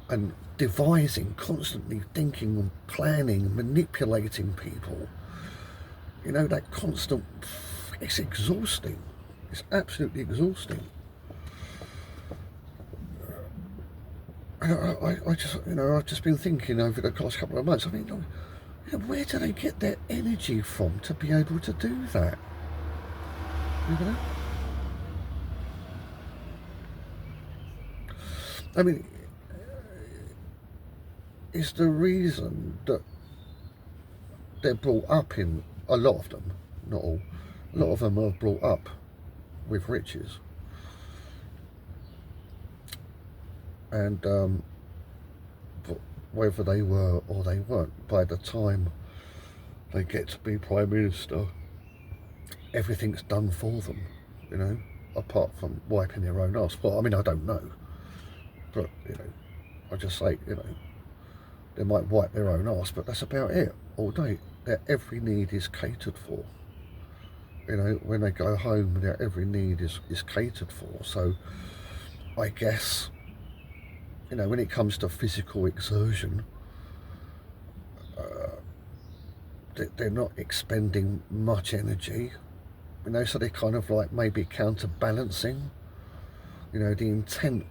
and devising, constantly thinking and planning, manipulating people, that constant, it's exhausting. It's absolutely exhausting. I've just been thinking over the last couple of months, I mean, where do they get their energy from to be able to do that? I mean, it's the reason that they're brought up in, a lot of them, not all, a lot of them are brought up with riches. And whether they were or they weren't, by the time they get to be Prime Minister, everything's done for them, apart from wiping their own arse. Well, I mean, I don't know. But, I just say, they might wipe their own arse, but that's about it all day. Their every need is catered for. When they go home, their every need is catered for. So I guess, when it comes to physical exertion, they're not expending much energy, so they're kind of like maybe counterbalancing, the intent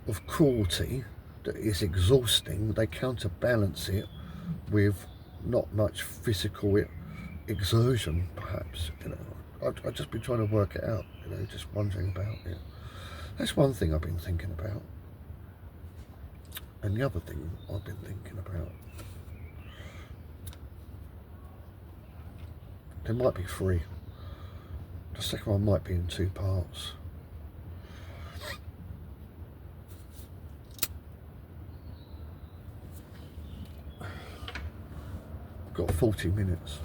of cruelty that is exhausting. They counterbalance it with not much physical exertion, perhaps. I've just been trying to work it out, just wondering about it. That's one thing I've been thinking about. And the other thing I've been thinking about, there might be three. The second one might be in two parts. I've got 40 minutes.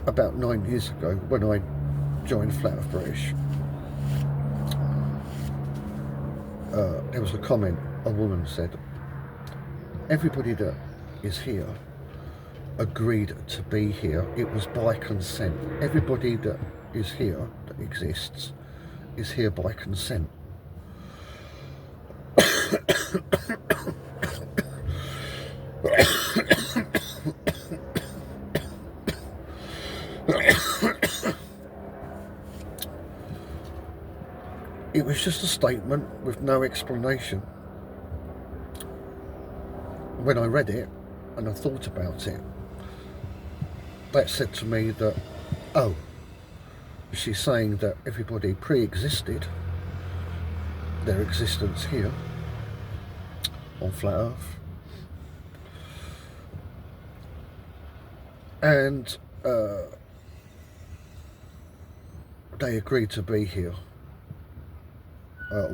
about 9 years ago, when I joined Flat Earth British, there was a comment, a woman said, everybody that is here agreed to be here. It was by consent. Everybody that is here, that exists, is here by consent. It was just a statement with no explanation. When I read it and I thought about it, that said to me that, oh, she's saying that everybody pre-existed their existence here on Flat Earth, and they agreed to be here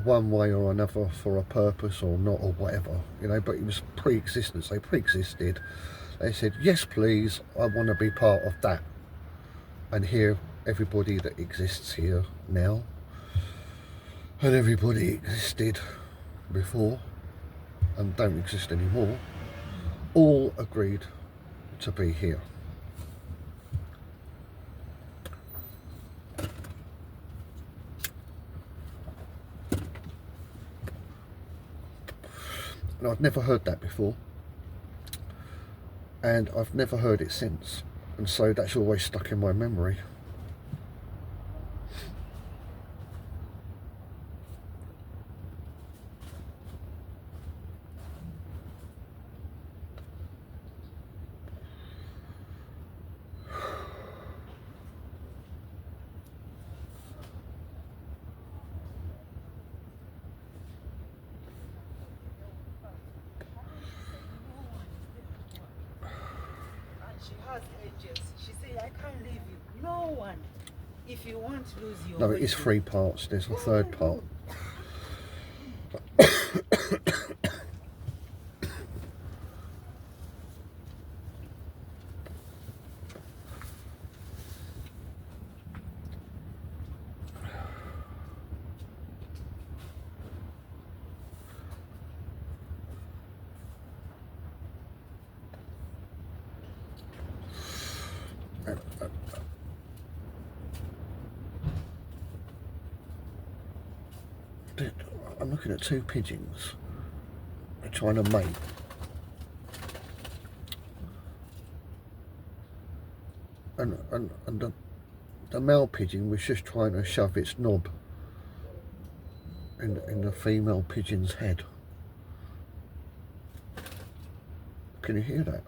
one way or another, for a purpose or not, or whatever, you know. But it was pre-existence. They pre-existed. They said, yes please, I want to be part of that, and here everybody that exists here now, and everybody existed before and don't exist anymore, all agreed to be here. And I've never heard that before, and I've never heard it since, and so that's always stuck in my memory. She has angels. She said, I can't leave you. No one. If you want to lose your No, it way, is 3 parts. There's a third part. I'm looking at 2 pigeons. They're trying to mate. And the male pigeon was just trying to shove its knob in the female pigeon's head. Can you hear that?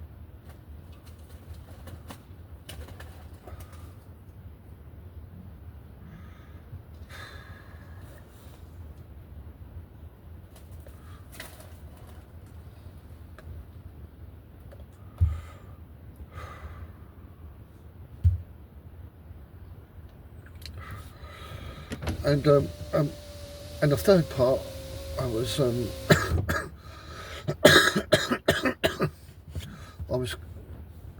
And the third part, I was I was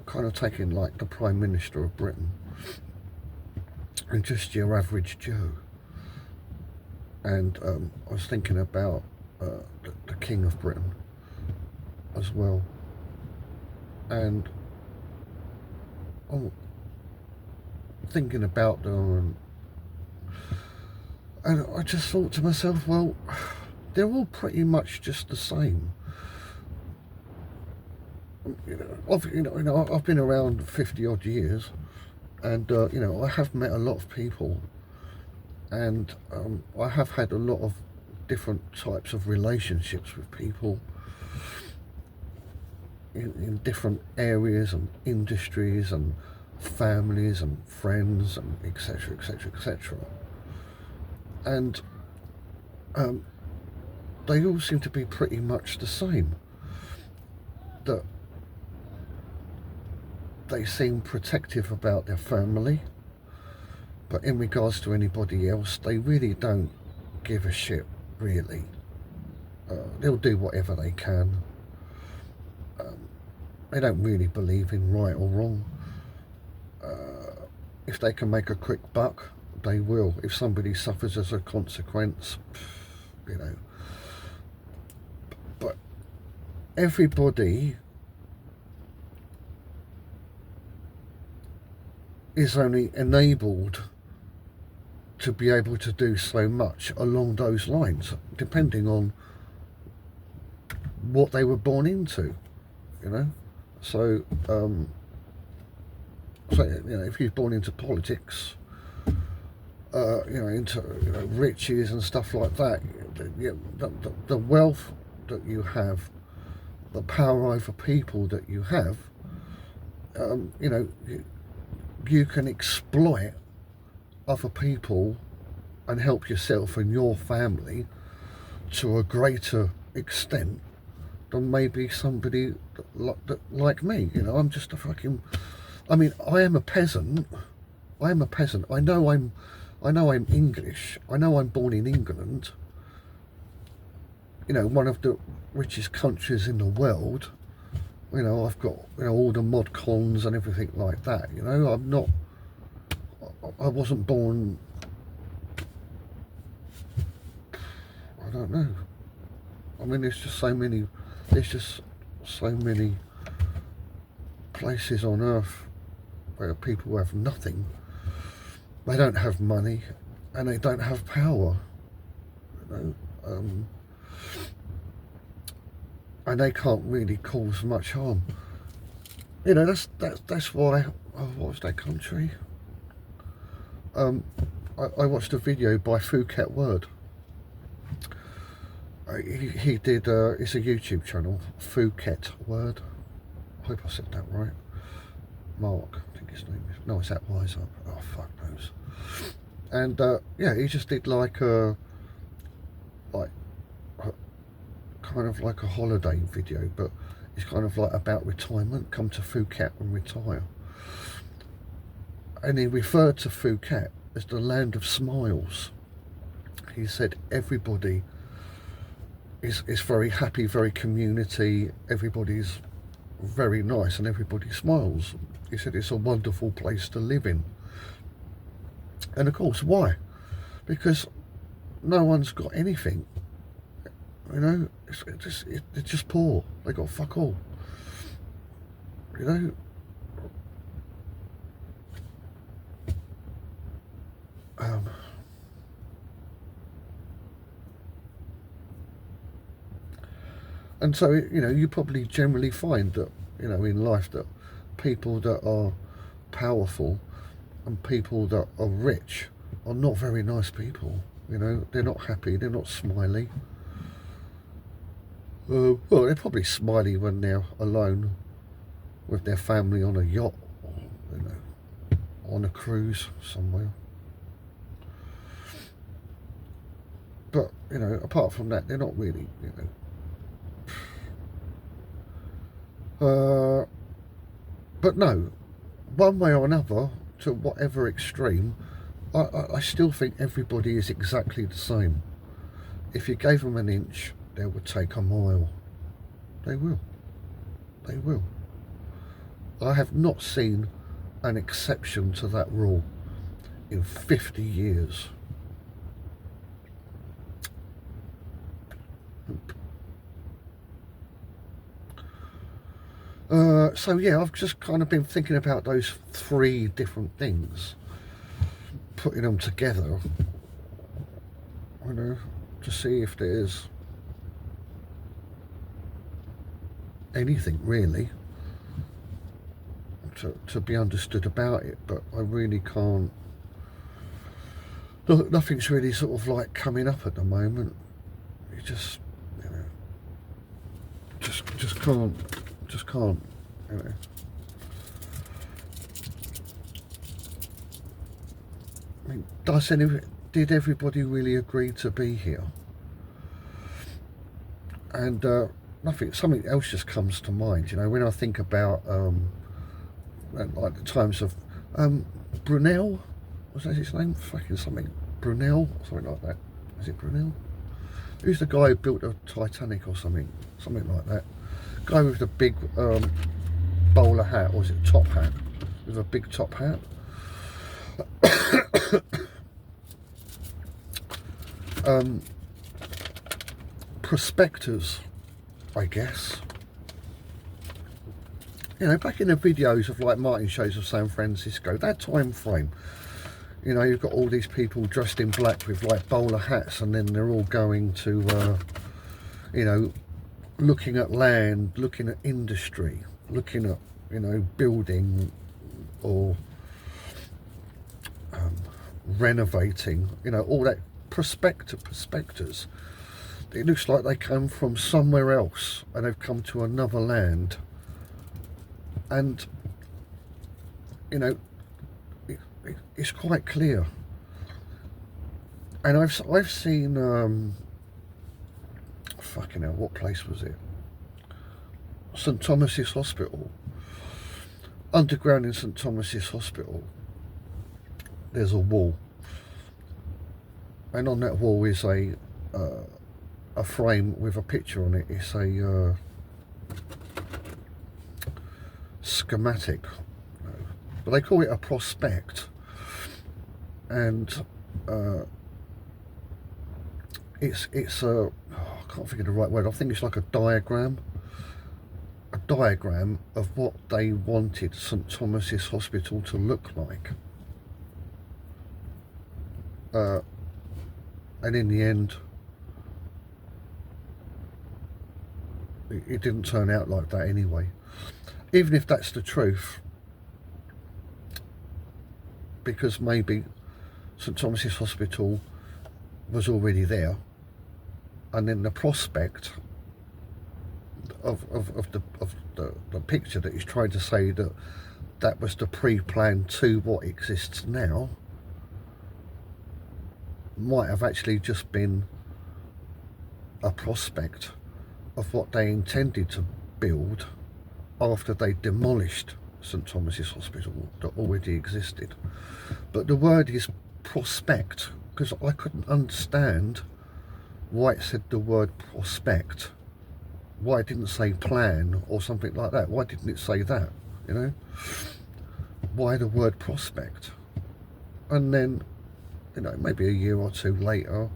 kind of taking like the Prime Minister of Britain and just your average Joe, and I was thinking about the King of Britain as well, and I'm thinking about them, and I just thought to myself, well, they're all pretty much just the same. I've been around 50 odd years, and I have met a lot of people, and I have had a lot of different types of relationships with people in different areas and industries and families and friends and etc, etc, etc. And they all seem to be pretty much the same. That they seem protective about their family, but in regards to anybody else, they really don't give a shit, really. They'll do whatever they can. They don't really believe in right or wrong. if they can make a quick buck, they will. If somebody suffers as a consequence, you know. But everybody is only enabled to be able to do so much along those lines, depending on what they were born into, you know. So, so you know, if you're born into politics, you know, into riches and stuff like that, the wealth that you have, the power over people that you have, you know, you can exploit other people and help yourself and your family to a greater extent than maybe somebody like me. You know, I'm just a fucking, I mean, I am a peasant. I am a peasant. I know I'm English. I know I'm born in England. You know, one of the richest countries in the world. You know, I've got, you know, all the mod cons and everything like that. You know, I wasn't born, I don't know. I mean, there's just so many places on earth where people have nothing. They don't have money and they don't have power, you know, and they can't really cause much harm. You know, that's why I watched that country. I watched a video by Phuket Word. He did, it's a YouTube channel, Phuket Word. I hope I said that right. Mark, I think his name is. No, it's that Wise Up. Oh, fuck knows. And yeah, he just did like kind of like a holiday video, but it's kind of like about retirement. Come to Phuket and retire. And he referred to Phuket as the land of smiles. He said everybody is very happy, very community, everybody's very nice and everybody smiles. He said it's a wonderful place to live in. And of course, why? Because no one's got anything. You know, they're just poor. They got fuck all. You know. And so, you know, you probably generally find that, you know, in life that people that are powerful and people that are rich are not very nice people. You know, they're not happy, they're not smiley. Well, they're probably smiley when they're alone with their family on a yacht or, you know, on a cruise somewhere. But, you know, apart from that, they're not really, you know. But no, one way or another, to whatever extreme, I still think everybody is exactly the same. If you gave them an inch, they would take a mile. They will. They will. I have not seen an exception to that rule in 50 years. So yeah, I've just kind of been thinking about those three different things, putting them together, you know, to see if there's anything really to be understood about it. But I really can't. Nothing's really sort of like coming up at the moment. You just, you know, just can't. You know. I mean, did everybody really agree to be here? And something else just comes to mind. You know, when I think about like the times of Brunel, was that his name? Fucking something, Brunel, something like that. Is it Brunel? Who's the guy who built the Titanic or something like that? Guy with the big bowler hat, or is it top hat? With a big top hat. prospectors, I guess. You know, back in the videos of like Martin shows of San Francisco, that time frame, you know, you've got all these people dressed in black with like bowler hats, and then they're all going to, you know, looking at land, looking at industry, looking at, you know, building or renovating, you know, all that prospectors. It looks like they come from somewhere else and they've come to another land, and you know, it's quite clear. And I've seen fucking hell, what place was it? St Thomas's Hospital. Underground in St Thomas's Hospital, there's a wall, and on that wall is a frame with a picture on it. It's a schematic, but they call it a prospect, and it's a, oh, I can't think of the right word. I think it's like a diagram of what they wanted St Thomas's Hospital to look like, and in the end it didn't turn out like that anyway. Even if that's the truth, because maybe St Thomas's Hospital was already there, and then the prospect of the picture that he's trying to say that was the pre-plan to what exists now might have actually just been a prospect of what they intended to build after they demolished St Thomas's Hospital that already existed. But the word is prospect, because I couldn't understand why it said the word prospect. Why it didn't say plan or something like that? Why didn't it say that, you know? Why the word prospect? And then, you know, maybe a year or two later,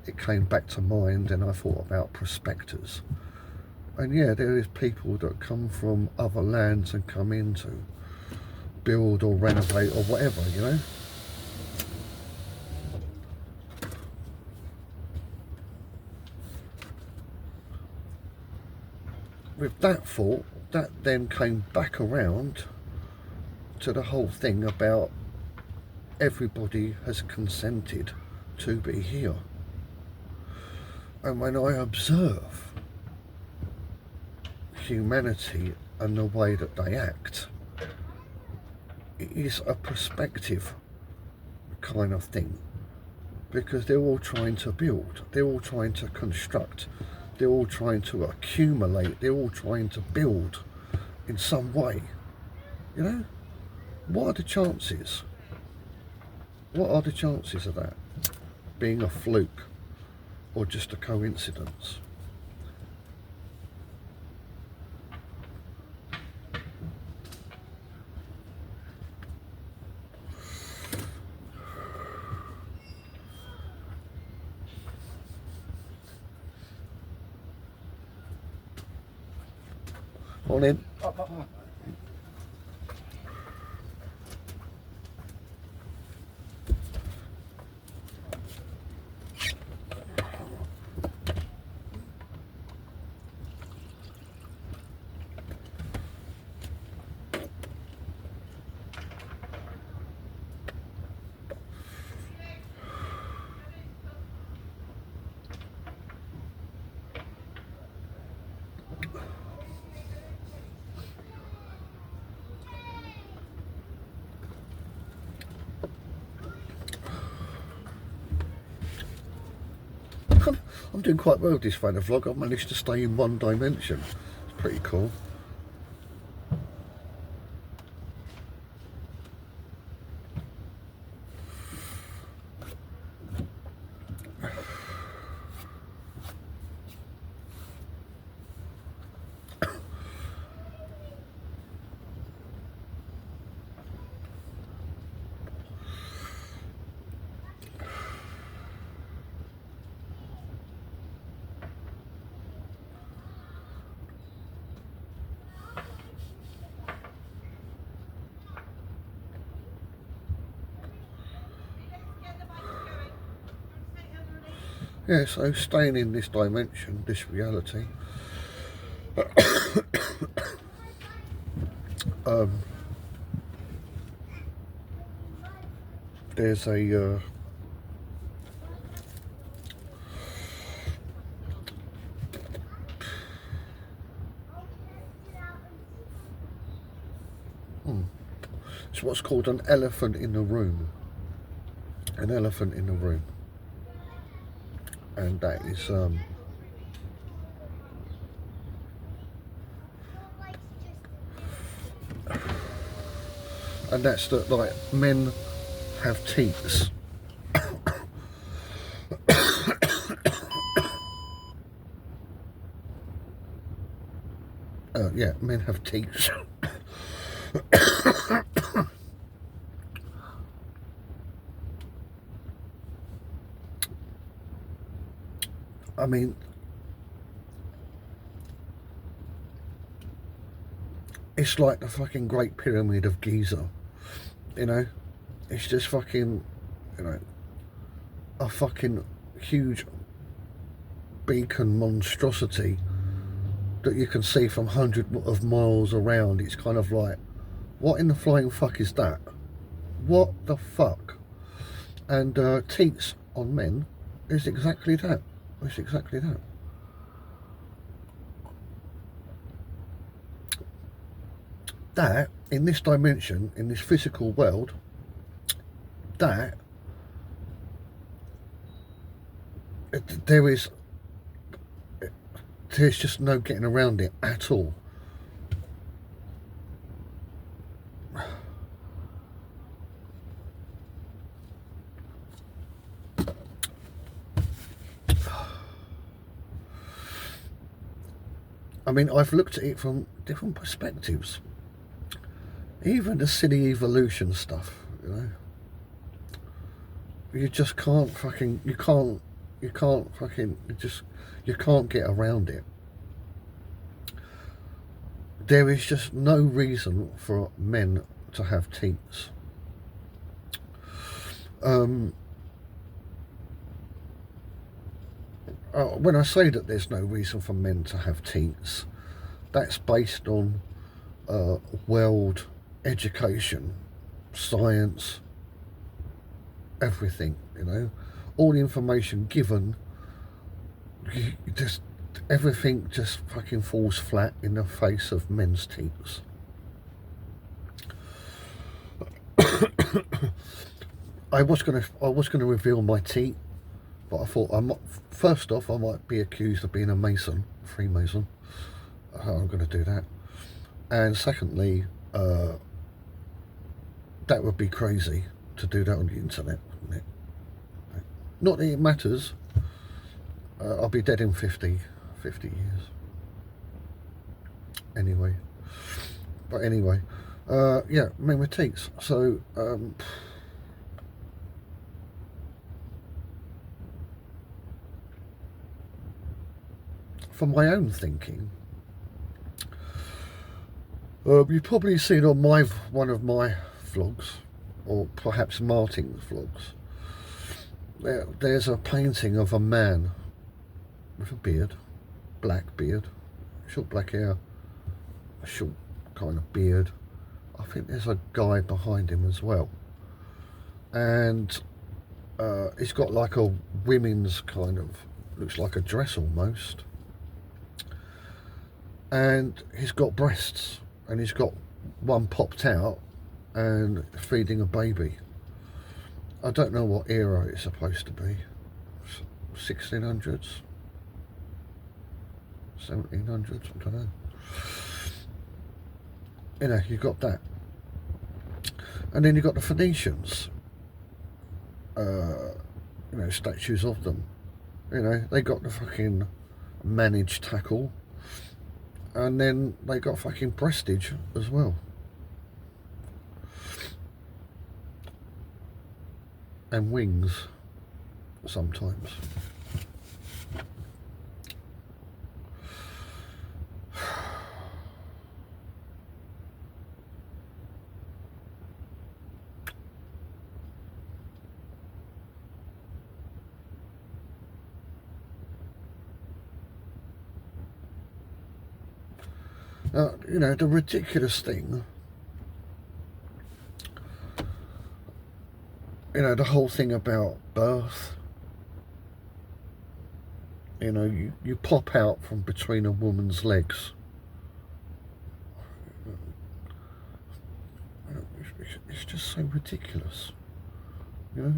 it came back to mind, and I thought about prospectors. And yeah, there is people that come from other lands and come in to build or renovate or whatever, you know. With that thought, that then came back around to the whole thing about everybody has consented to be here. And when I observe humanity and the way that they act, it is a perspective kind of thing, because they're all trying to build, they're all trying to construct, they're all trying to accumulate, they're all trying to build in some way, you know. What are the chances? What are the chances of that being a fluke or just a coincidence? On in. I'm doing quite well with this Vanavlog. I've managed to stay in one dimension. It's pretty cool. Yeah, so staying in this dimension, this reality, there's a it's what's called an elephant in the room. An elephant in the room. And that is and that's that, like, men have teats. Yeah, men have teats. I mean, it's like the fucking Great Pyramid of Giza, you know? It's just fucking, you know, a fucking huge beacon monstrosity that you can see from hundreds of miles around. It's kind of like, what in the flying fuck is that? What the fuck? And teats on men is exactly that. It's exactly that. That, in this dimension, in this physical world, that there's just no getting around it at all. I mean, I've looked at it from different perspectives. Even the silly evolution stuff, you know. You just can't fucking, you can't fucking, you can't get around it. There is just no reason for men to have teats. When I say that there's no reason for men to have teats, that's based on world education, science, everything, you know. All the information given, just everything just fucking falls flat in the face of men's teats. I was gonna reveal my teat, but I thought first off I might be accused of being a Mason, Freemason. I'm going to do that. And secondly, that would be crazy to do that on the internet, wouldn't it? Not that it matters. I'll be dead in 50 years. Anyway. But anyway, yeah, men with teats. So, for my own thinking, you've probably seen on one of my vlogs, or perhaps Martin's vlogs, there's a painting of a man with a beard, black beard, short black hair, a short kind of beard. I think there's a guy behind him as well, and he's got like a women's kind of, looks like a dress almost, and he's got breasts, and he's got one popped out and feeding a baby. I don't know what era it's supposed to be. 1600s, 1700s, I don't know. You know, you got that. And then you got the Phoenicians, you know, statues of them. You know, they got the fucking managed tackle, and then they got fucking breastage as well. And wings sometimes. You know, the ridiculous thing, you know, the whole thing about birth, you know, you pop out from between a woman's legs. It's just so ridiculous, you know.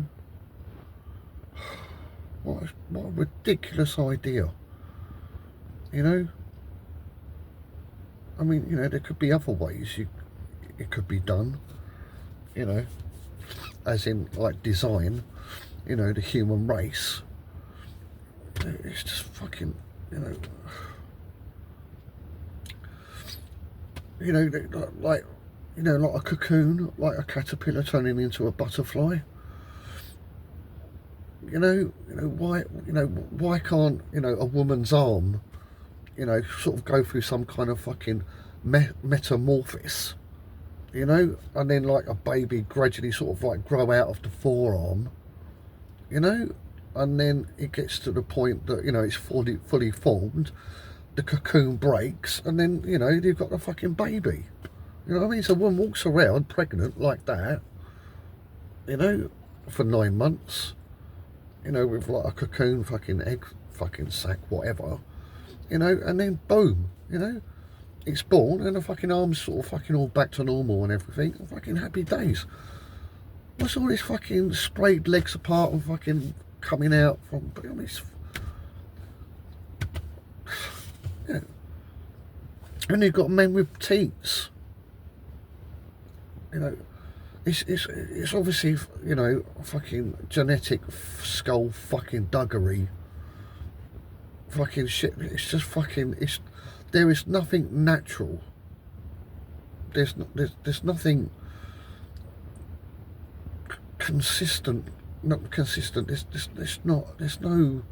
What a ridiculous idea, you know. I mean, you know, there could be other ways it could be done, you know, as in like design, you know, the human race. It's just fucking, you know, like, you know, like a cocoon, like a caterpillar turning into a butterfly. You know why can't, you know, a woman's arm, you know, sort of go through some kind of fucking metamorphosis, you know, and then like a baby gradually sort of like grow out of the forearm, you know, and then it gets to the point that, you know, it's fully formed, the cocoon breaks, and then, you know, you've got the fucking baby. You know what I mean? So a woman walks around pregnant like that, you know, for 9 months, you know, with like a cocoon fucking egg fucking sac, whatever, you know, and then boom, you know, it's born and the fucking arm's sort of fucking all back to normal and everything. Fucking happy days. What's all this fucking sprayed legs apart and fucking coming out from, I mean, it's, you know. And you've got men with teats. You know, it's obviously, you know, fucking genetic skull fucking duggery. Fucking shit. It's just fucking. There is nothing natural. There's nothing consistent. Not consistent. There's no.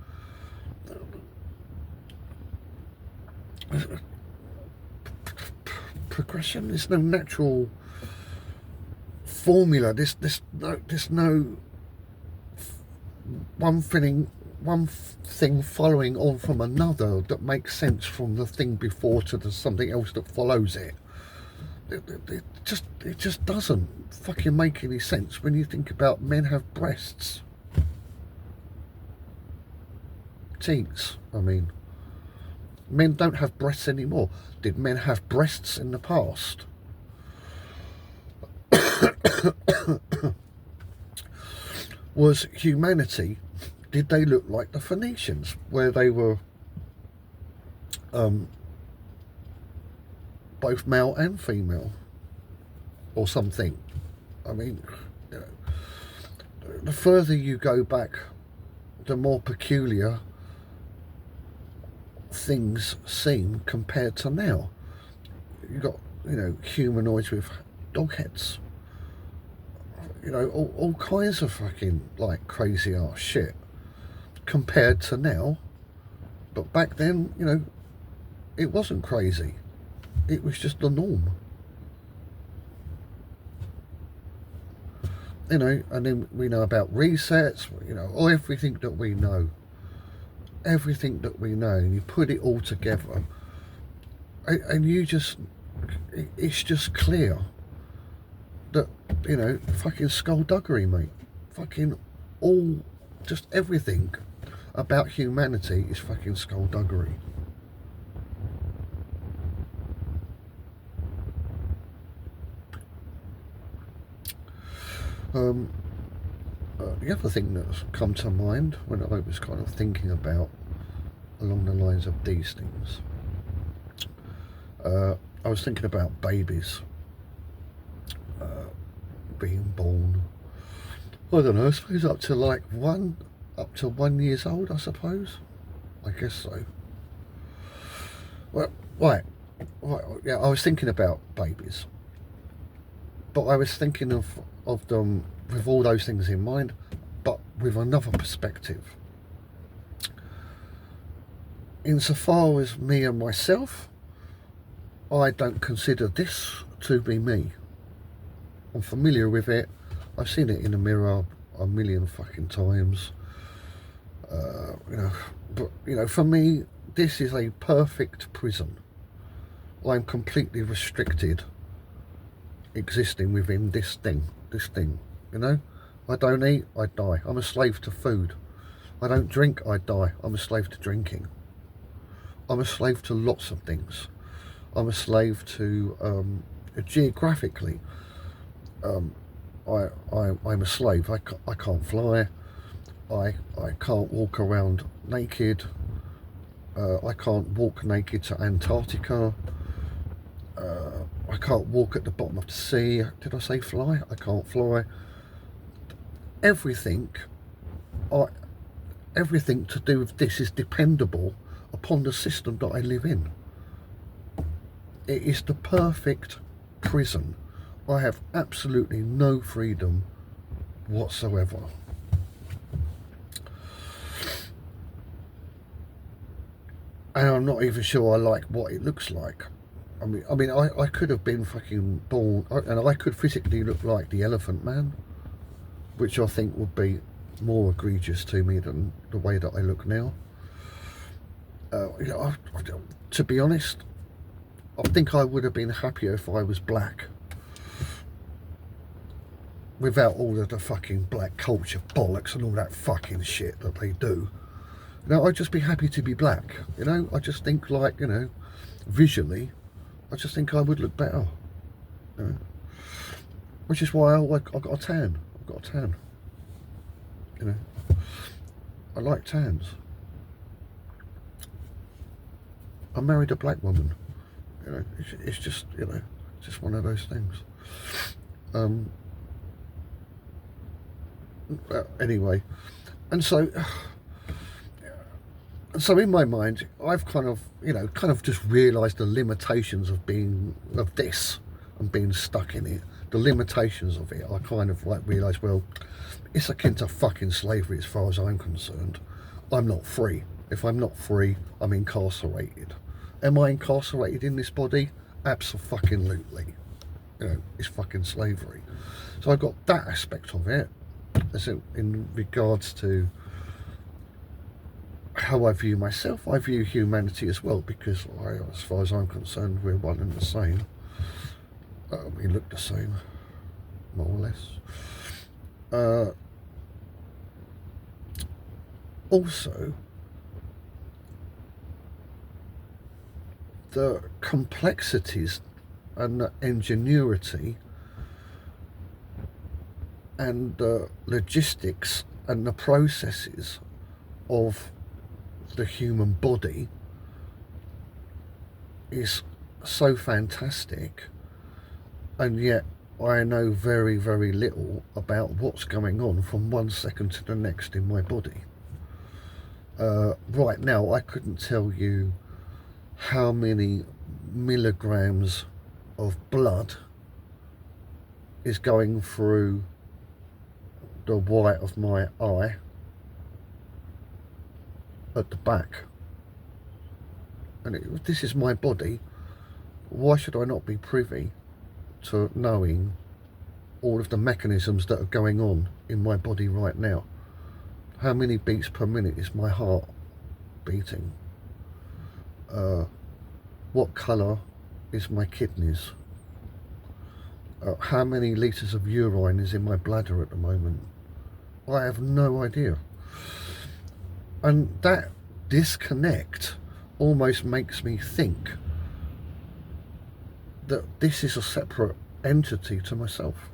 Progression. There's no natural formula. There's no one thing following on from another that makes sense from the thing before to something else that follows it. It just doesn't fucking make any sense when you think about men have breasts, teats. I mean, men don't have breasts anymore. Did men have breasts in the past? Was humanity, did they look like the Phoenicians, where they were both male and female, or something? I mean, you know, the further you go back, the more peculiar things seem compared to now. You've got, you know, humanoids with dog heads. You know, all kinds of fucking, like, crazy ass shit compared to now. But back then, you know, it wasn't crazy. It was just the norm. You know, and then we know about resets, you know, everything that we know. Everything that we know, and you put it all together, and you just, it's just clear that, you know, fucking skullduggery, mate. Fucking all, just everything about humanity is fucking skullduggery. The other thing that's come to mind when I was kind of thinking about along the lines of these things, I was thinking about babies being born. I don't know, I suppose up to 1 year old, I suppose. I guess so. Well, right, yeah, I was thinking about babies, but I was thinking of them with all those things in mind, but with another perspective. Insofar as me and myself, I don't consider this to be me. I'm familiar with it. I've seen it in the mirror a million fucking times. You know, but, you know, for me, this is a perfect prison. I'm completely restricted existing within this thing, you know? I don't eat, I die. I'm a slave to food. I don't drink, I die. I'm a slave to drinking. I'm a slave to lots of things. I'm a slave to, geographically, I'm a slave. I can't fly. I can't walk around naked. I can't walk naked to Antarctica. I can't walk at the bottom of the sea. Did I say fly? I can't fly. Everything, everything to do with this is dependable upon the system that I live in. It is the perfect prison. I have absolutely no freedom whatsoever. And I'm not even sure I like what it looks like. I mean, I could have been fucking born, and I could physically look like the Elephant Man, which I think would be more egregious to me than the way that I look now. To be honest, I think I would have been happier if I was black, without all of the fucking black culture bollocks and all that fucking shit that they do. You know, I'd just be happy to be black. You know, I just think, like, you know, visually, I just think I would look better. You know? Which is why I got a tan. I've got a tan. You know, I like tans. I married a black woman. You know, it's just, you know, just one of those things. Anyway, and so in my mind, I've kind of, you know, just realised the limitations of this and being stuck in it. The limitations of it. I kind of like realised, well, it's akin to fucking slavery as far as I'm concerned. I'm not free. If I'm not free, I'm incarcerated. Am I incarcerated in this body? Abso-fucking-lutely. You know, it's fucking slavery. So I've got that aspect of it, as in regards to how I view myself. I view humanity as well, because as far as I'm concerned, we're one and the same. We look the same, more or less. Also, the complexities and the ingenuity and the logistics and the processes of the human body is so fantastic, and yet I know very, very little about what's going on from one second to the next in my body. Right now, I couldn't tell you how many milligrams of blood is going through the white of my eye at the back. And this is my body. Why should I not be privy to knowing all of the mechanisms that are going on in my body right now? How many beats per minute is my heart beating? What colour is my kidneys? How many litres of urine is in my bladder at the moment? I have no idea. And that disconnect almost makes me think that this is a separate entity to myself.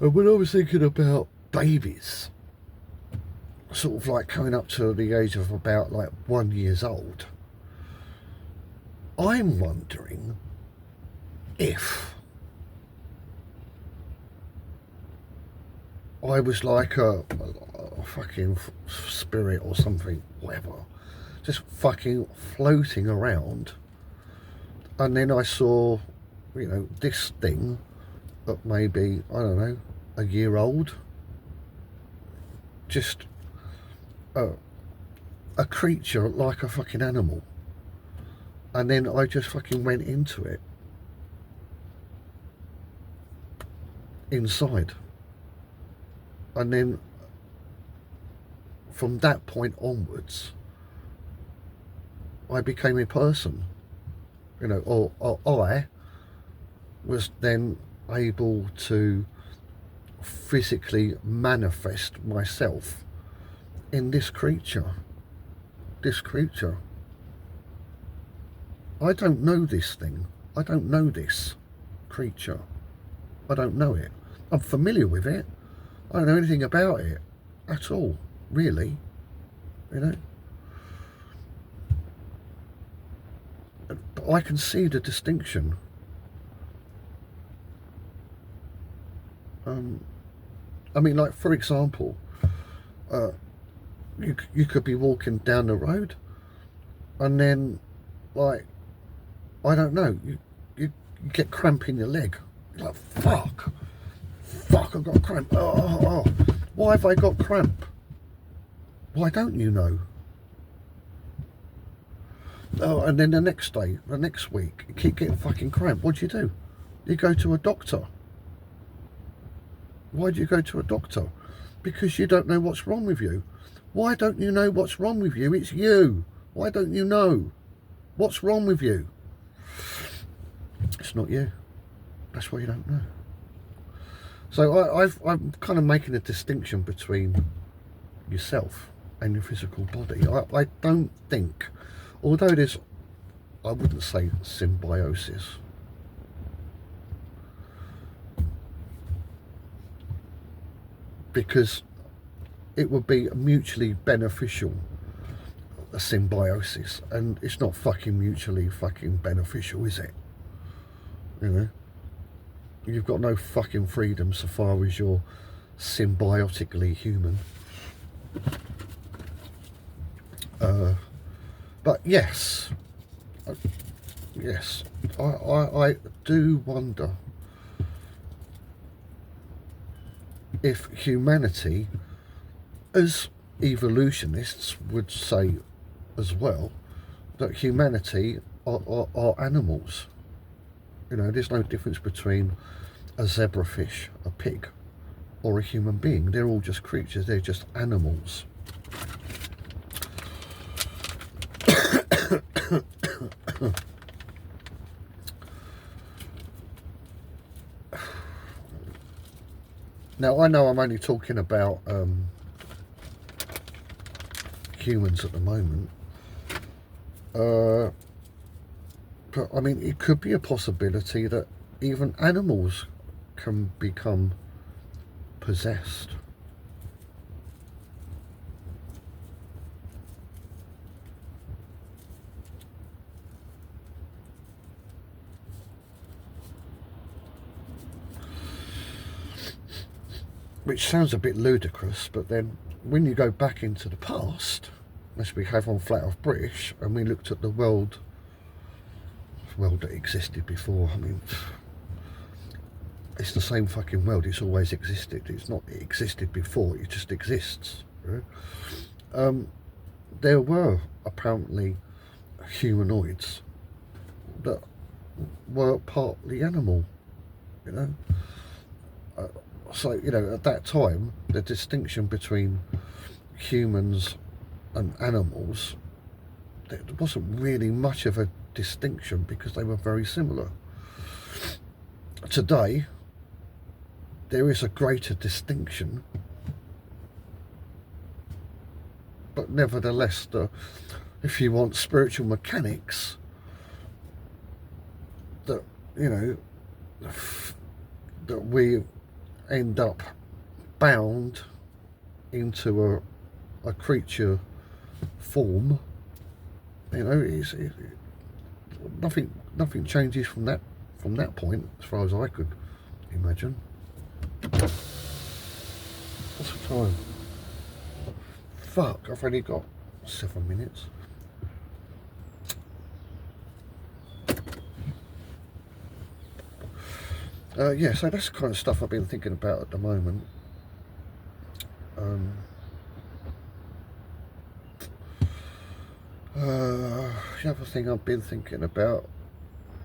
And when I was thinking about babies, sort of like coming up to the age of about like 1 year old, I'm wondering if I was like a fucking spirit or something, whatever, just fucking floating around, and then I saw, you know, this thing that maybe, I don't know, a year old, just a creature like a fucking animal, and then I just fucking went into it inside, and then from that point onwards I became a person, you know, or I was then able to physically manifest myself in this creature. This creature. I don't know this thing. I don't know this creature. I don't know it. I'm familiar with it. I don't know anything about it at all, really. You know? But I can see the distinction. I mean, like, for example, you could be walking down the road and then, like, I don't know, you get cramp in your leg. You're like, fuck, I've got a cramp. Oh. Why have I got cramp? Why don't you know? Oh, and then the next day, the next week, you keep getting fucking cramp. What do? You go to a doctor. Why do you go to a doctor? Because you don't know what's wrong with you. Why don't you know what's wrong with you? It's you. Why don't you know what's wrong with you? It's not you. That's why you don't know. So I'm kind of making a distinction between yourself and your physical body. I don't think, although there's, I wouldn't say symbiosis. Because it would be mutually beneficial, a symbiosis, and it's not fucking mutually fucking beneficial, is it? You know, you've got no fucking freedom so far as you're symbiotically human. But yes, I do wonder if humanity, as evolutionists would say as well, that humanity are animals. You know, there's no difference between a zebrafish, a pig, or a human being. They're all just creatures, they're just animals. Now, I know I'm only talking about humans at the moment, but I mean, it could be a possibility that even animals can become possessed. Which sounds a bit ludicrous, but then when you go back into the past, as we have on Flat Earth British, and we looked at the world that existed before, I mean, it's the same fucking world, it's always existed. It's not it existed before, it just exists. Right? There were apparently humanoids that were partly animal, you know. So, you know, at that time, the distinction between humans and animals, there wasn't really much of a distinction because they were very similar. Today, there is a greater distinction, but nevertheless, if you want spiritual mechanics, that, you know, that we end up bound into a creature form, you know, nothing changes from that point as far as I could imagine. What's the time? Fuck, I've only got 7 minutes. Yeah, so that's the kind of stuff I've been thinking about at the moment. The other thing I've been thinking about,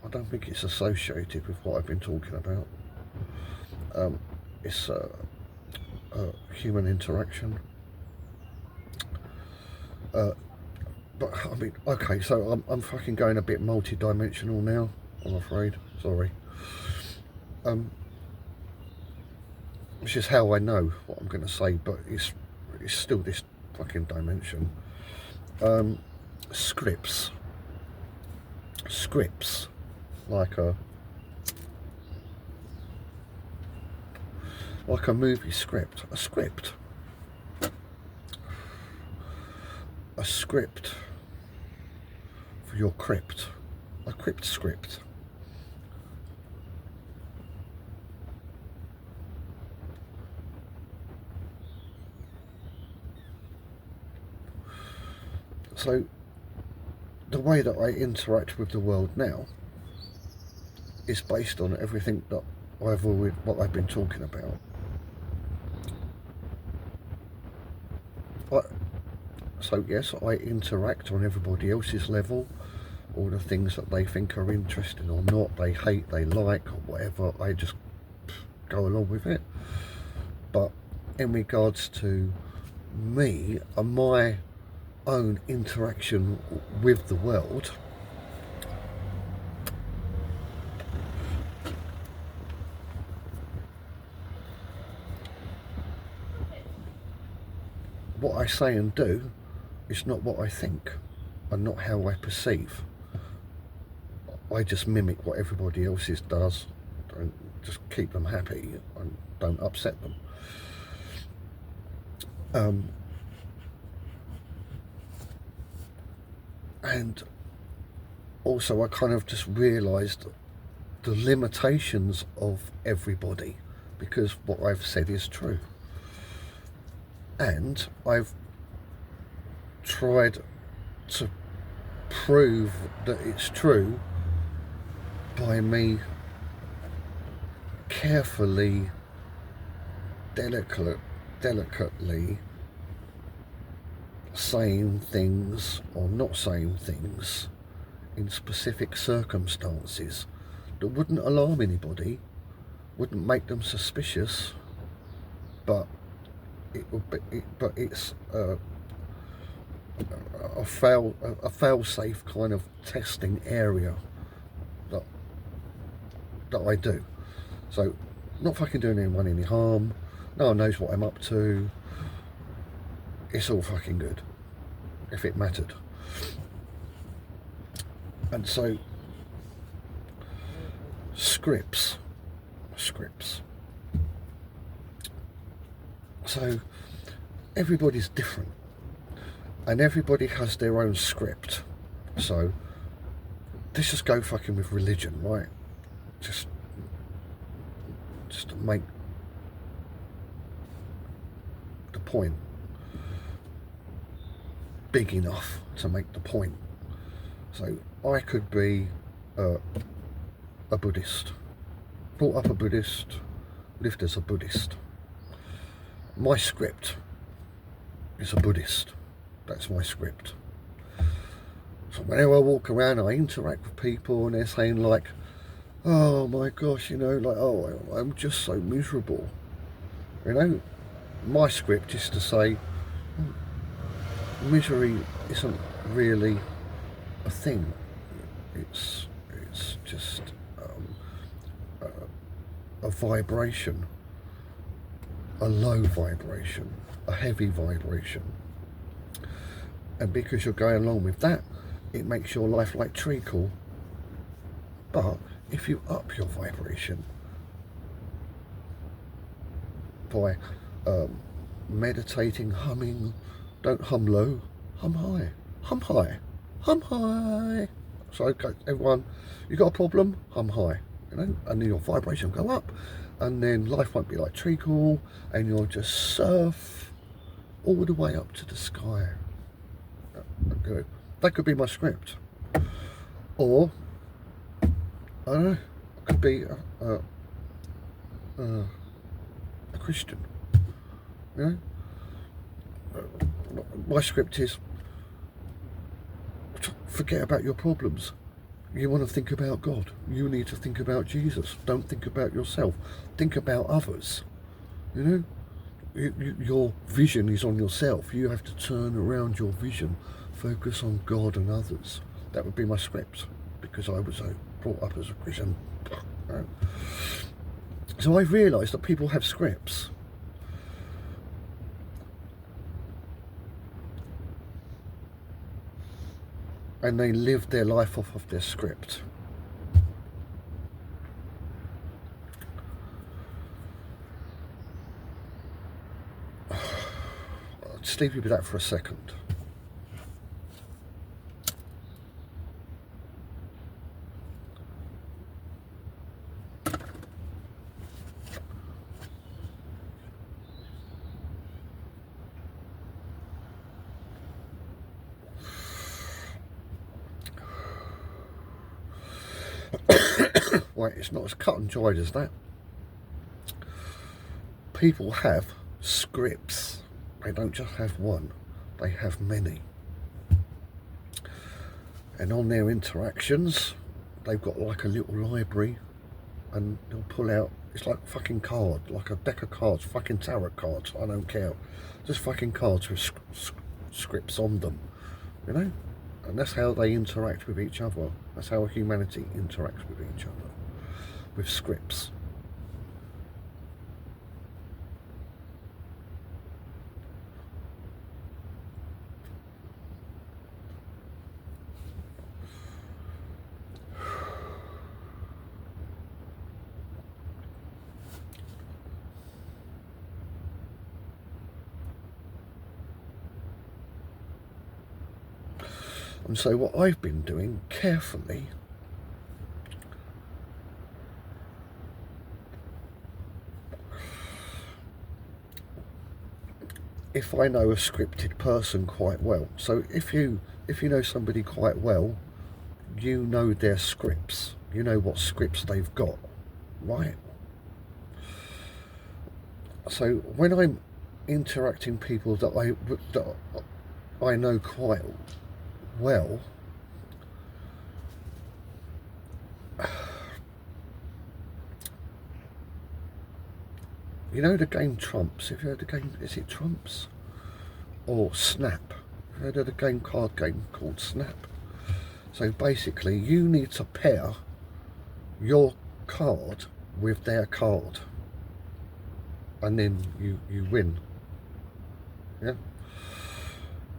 I don't think it's associated with what I've been talking about. It's human interaction. but I mean, okay, so I'm fucking going a bit multi-dimensional now, I'm afraid. Sorry. Which is how I know what I'm going to say, but it's still this fucking dimension. Scripts, like a movie script, a script for your crypt, a crypt script. So the way that I interact with the world now is based on everything that what I've been talking about. So yes, I interact on everybody else's level, all the things that they think are interesting or not, they hate, they like, or whatever, I just go along with it. But in regards to me and my own interaction with the world, what I say and do is not what I think and not how I perceive. I just mimic what everybody else does, and just keep them happy and don't upset them. And also I kind of just realised the limitations of everybody, because what I've said is true. And I've tried to prove that it's true by me carefully, delicately saying things or not saying things in specific circumstances that wouldn't alarm anybody, wouldn't make them suspicious, but it's a fail-safe kind of testing area that I do. So, not fucking doing anyone any harm. No one knows what I'm up to. It's all fucking good, if it mattered. And so, scripts. So, everybody's different, and everybody has their own script. So, let's just go fucking with religion, right? Just to make the point big enough to make the point. So I could be a Buddhist, brought up a Buddhist, lived as a Buddhist. My script is a Buddhist. That's my script. So whenever I walk around, I interact with people and they're saying like, oh my gosh, you know, like, oh, I'm just so miserable. You know, my script is to say, misery isn't really a thing. It's just a vibration, a low vibration, a heavy vibration. And because you're going along with that, it makes your life like treacle. But if you up your vibration by meditating, humming, don't hum low, hum high, hum high, hum high. So okay, everyone, you got a problem? Hum high, you know, and then your vibration will go up, and then life won't be like treacle, and you'll just surf all the way up to the sky. Okay. That could be my script, or I don't know, it could be a Christian, you know. My script is forget about your problems. You want to think about God. You need to think about Jesus. Don't think about yourself. Think about others. You know, your vision is on yourself. You have to turn around your vision Focus on God and others. That would be my script, because I was brought up as a Christian. So I've realised that people have scripts. And they live their life off of their script. I'll just leave you with that for a second. Right, it's not as cut and dried as that. People have scripts. They don't just have one, they have many. And on their interactions, they've got like a little library, and they'll pull out, it's like fucking card, like a deck of cards, fucking tarot cards, I don't care. Just fucking cards with scripts on them, you know? And that's how they interact with each other. That's how humanity interacts with each other, with scripts. And so what I've been doing carefully if I know a scripted person quite well. So if you know somebody quite well, you know their scripts. You know what scripts they've got, right? So when I'm interacting people that I know quite well, you know the game Trumps? Have you heard the game, is it Trumps? Or Snap? Have you heard of the card game called Snap? So basically you need to pair your card with their card, and then you win. Yeah.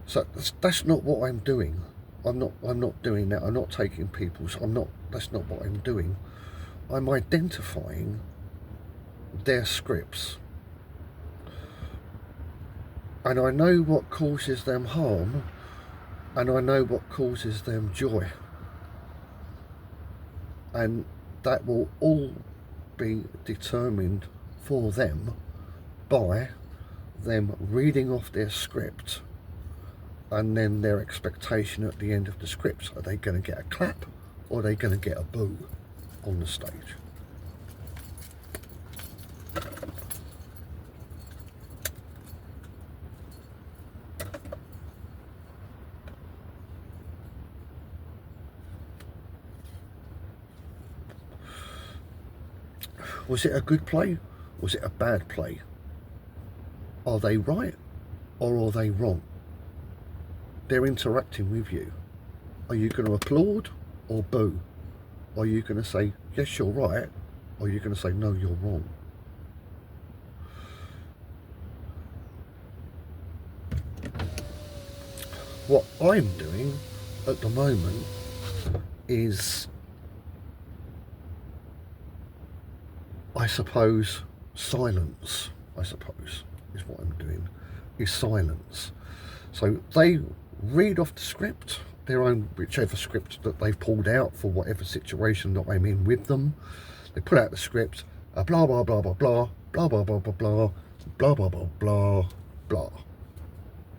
So that's not what I'm doing. I'm not doing that. I'm not taking people's. That's not what I'm doing. I'm identifying their scripts, and I know what causes them harm, and I know what causes them joy, and that will all be determined for them by them reading off their script, and then their expectation at the end of the script. Are they going to get a clap, or are they going to get a boo on the stage? Was it a good play? Was it a bad play? Are they right, or are they wrong? They're interacting with you. Are you going to applaud or boo? Are you going to say, yes, you're right, or are you going to say, no, you're wrong? What I'm doing at the moment is, I suppose, silence, I suppose, is what I'm doing, is silence. So they read off the script, their own, whichever script that they've pulled out for whatever situation that I'm in with them. They put out the script, blah, blah, blah, blah, blah, blah, blah, blah, blah, blah, blah, blah, blah, blah, blah.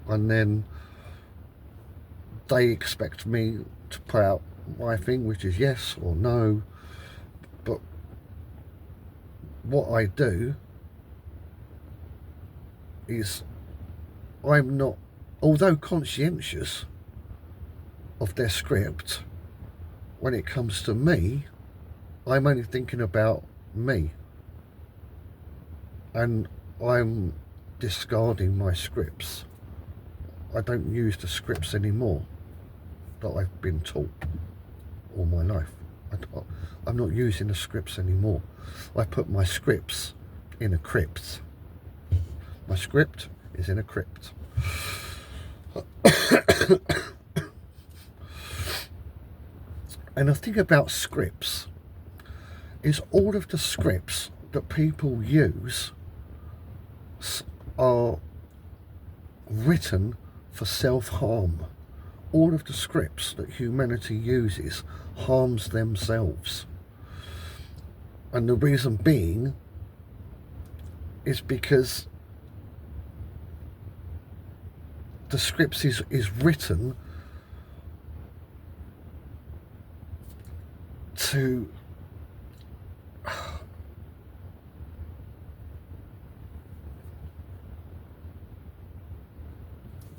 And then they expect me to put out my thing, which is yes or no. But what I do is, I'm not, although conscientious of their script, when it comes to me, I'm only thinking about me, and I'm discarding my scripts. I don't use the scripts anymore that I've been taught all my life. I'm not using the scripts anymore. I put my scripts in a crypt. My script is in a crypt. And the thing about scripts is all of the scripts that people use are written for self-harm. All of the scripts that humanity uses harms themselves. And the reason being is because the scripts is written to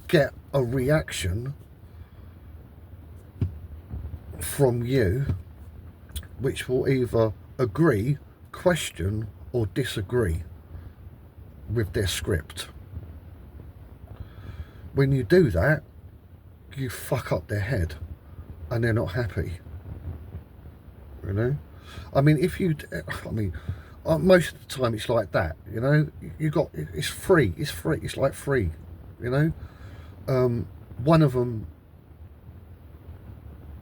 get a reaction from you which will either agree, question or disagree with their script. When you do that, you fuck up their head and they're not happy. You know? I mean, most of the time it's like that, you know? It's free, it's like free, you know? One of them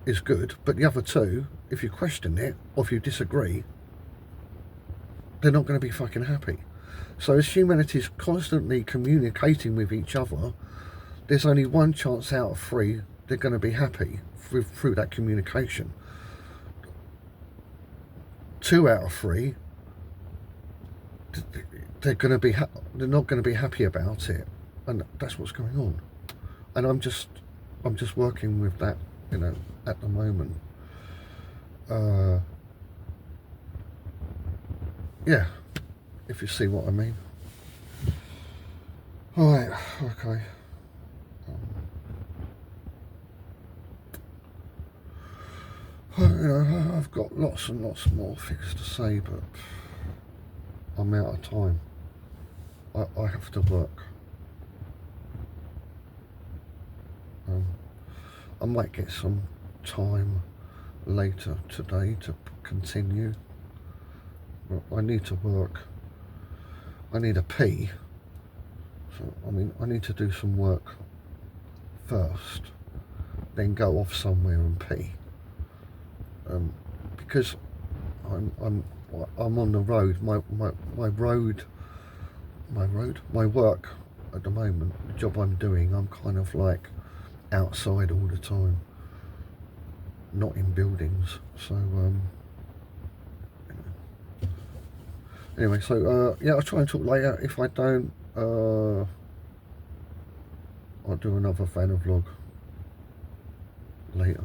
is good, but the other two, if you question it or if you disagree, they're not going to be fucking happy. So as humanity is constantly communicating with each other, there's only one chance out of three they're going to be happy through that communication. 2 out of 3, they're not going to be happy about it, and that's what's going on. And I'm just working with that, you know, at the moment. Yeah, if you see what I mean. All right, okay. You know, I've got lots and lots more things to say, but I'm out of time. I have to work. I might get some time later today to continue, but I need to work. I need a pee. So, I mean, I need to do some work first, then go off somewhere and pee. Because I'm on the road. My work at the moment, the job I'm doing, I'm kind of like outside all the time, not in buildings. So anyway, so yeah, I'll try and talk later. If I don't, I'll do another Vanavlog later.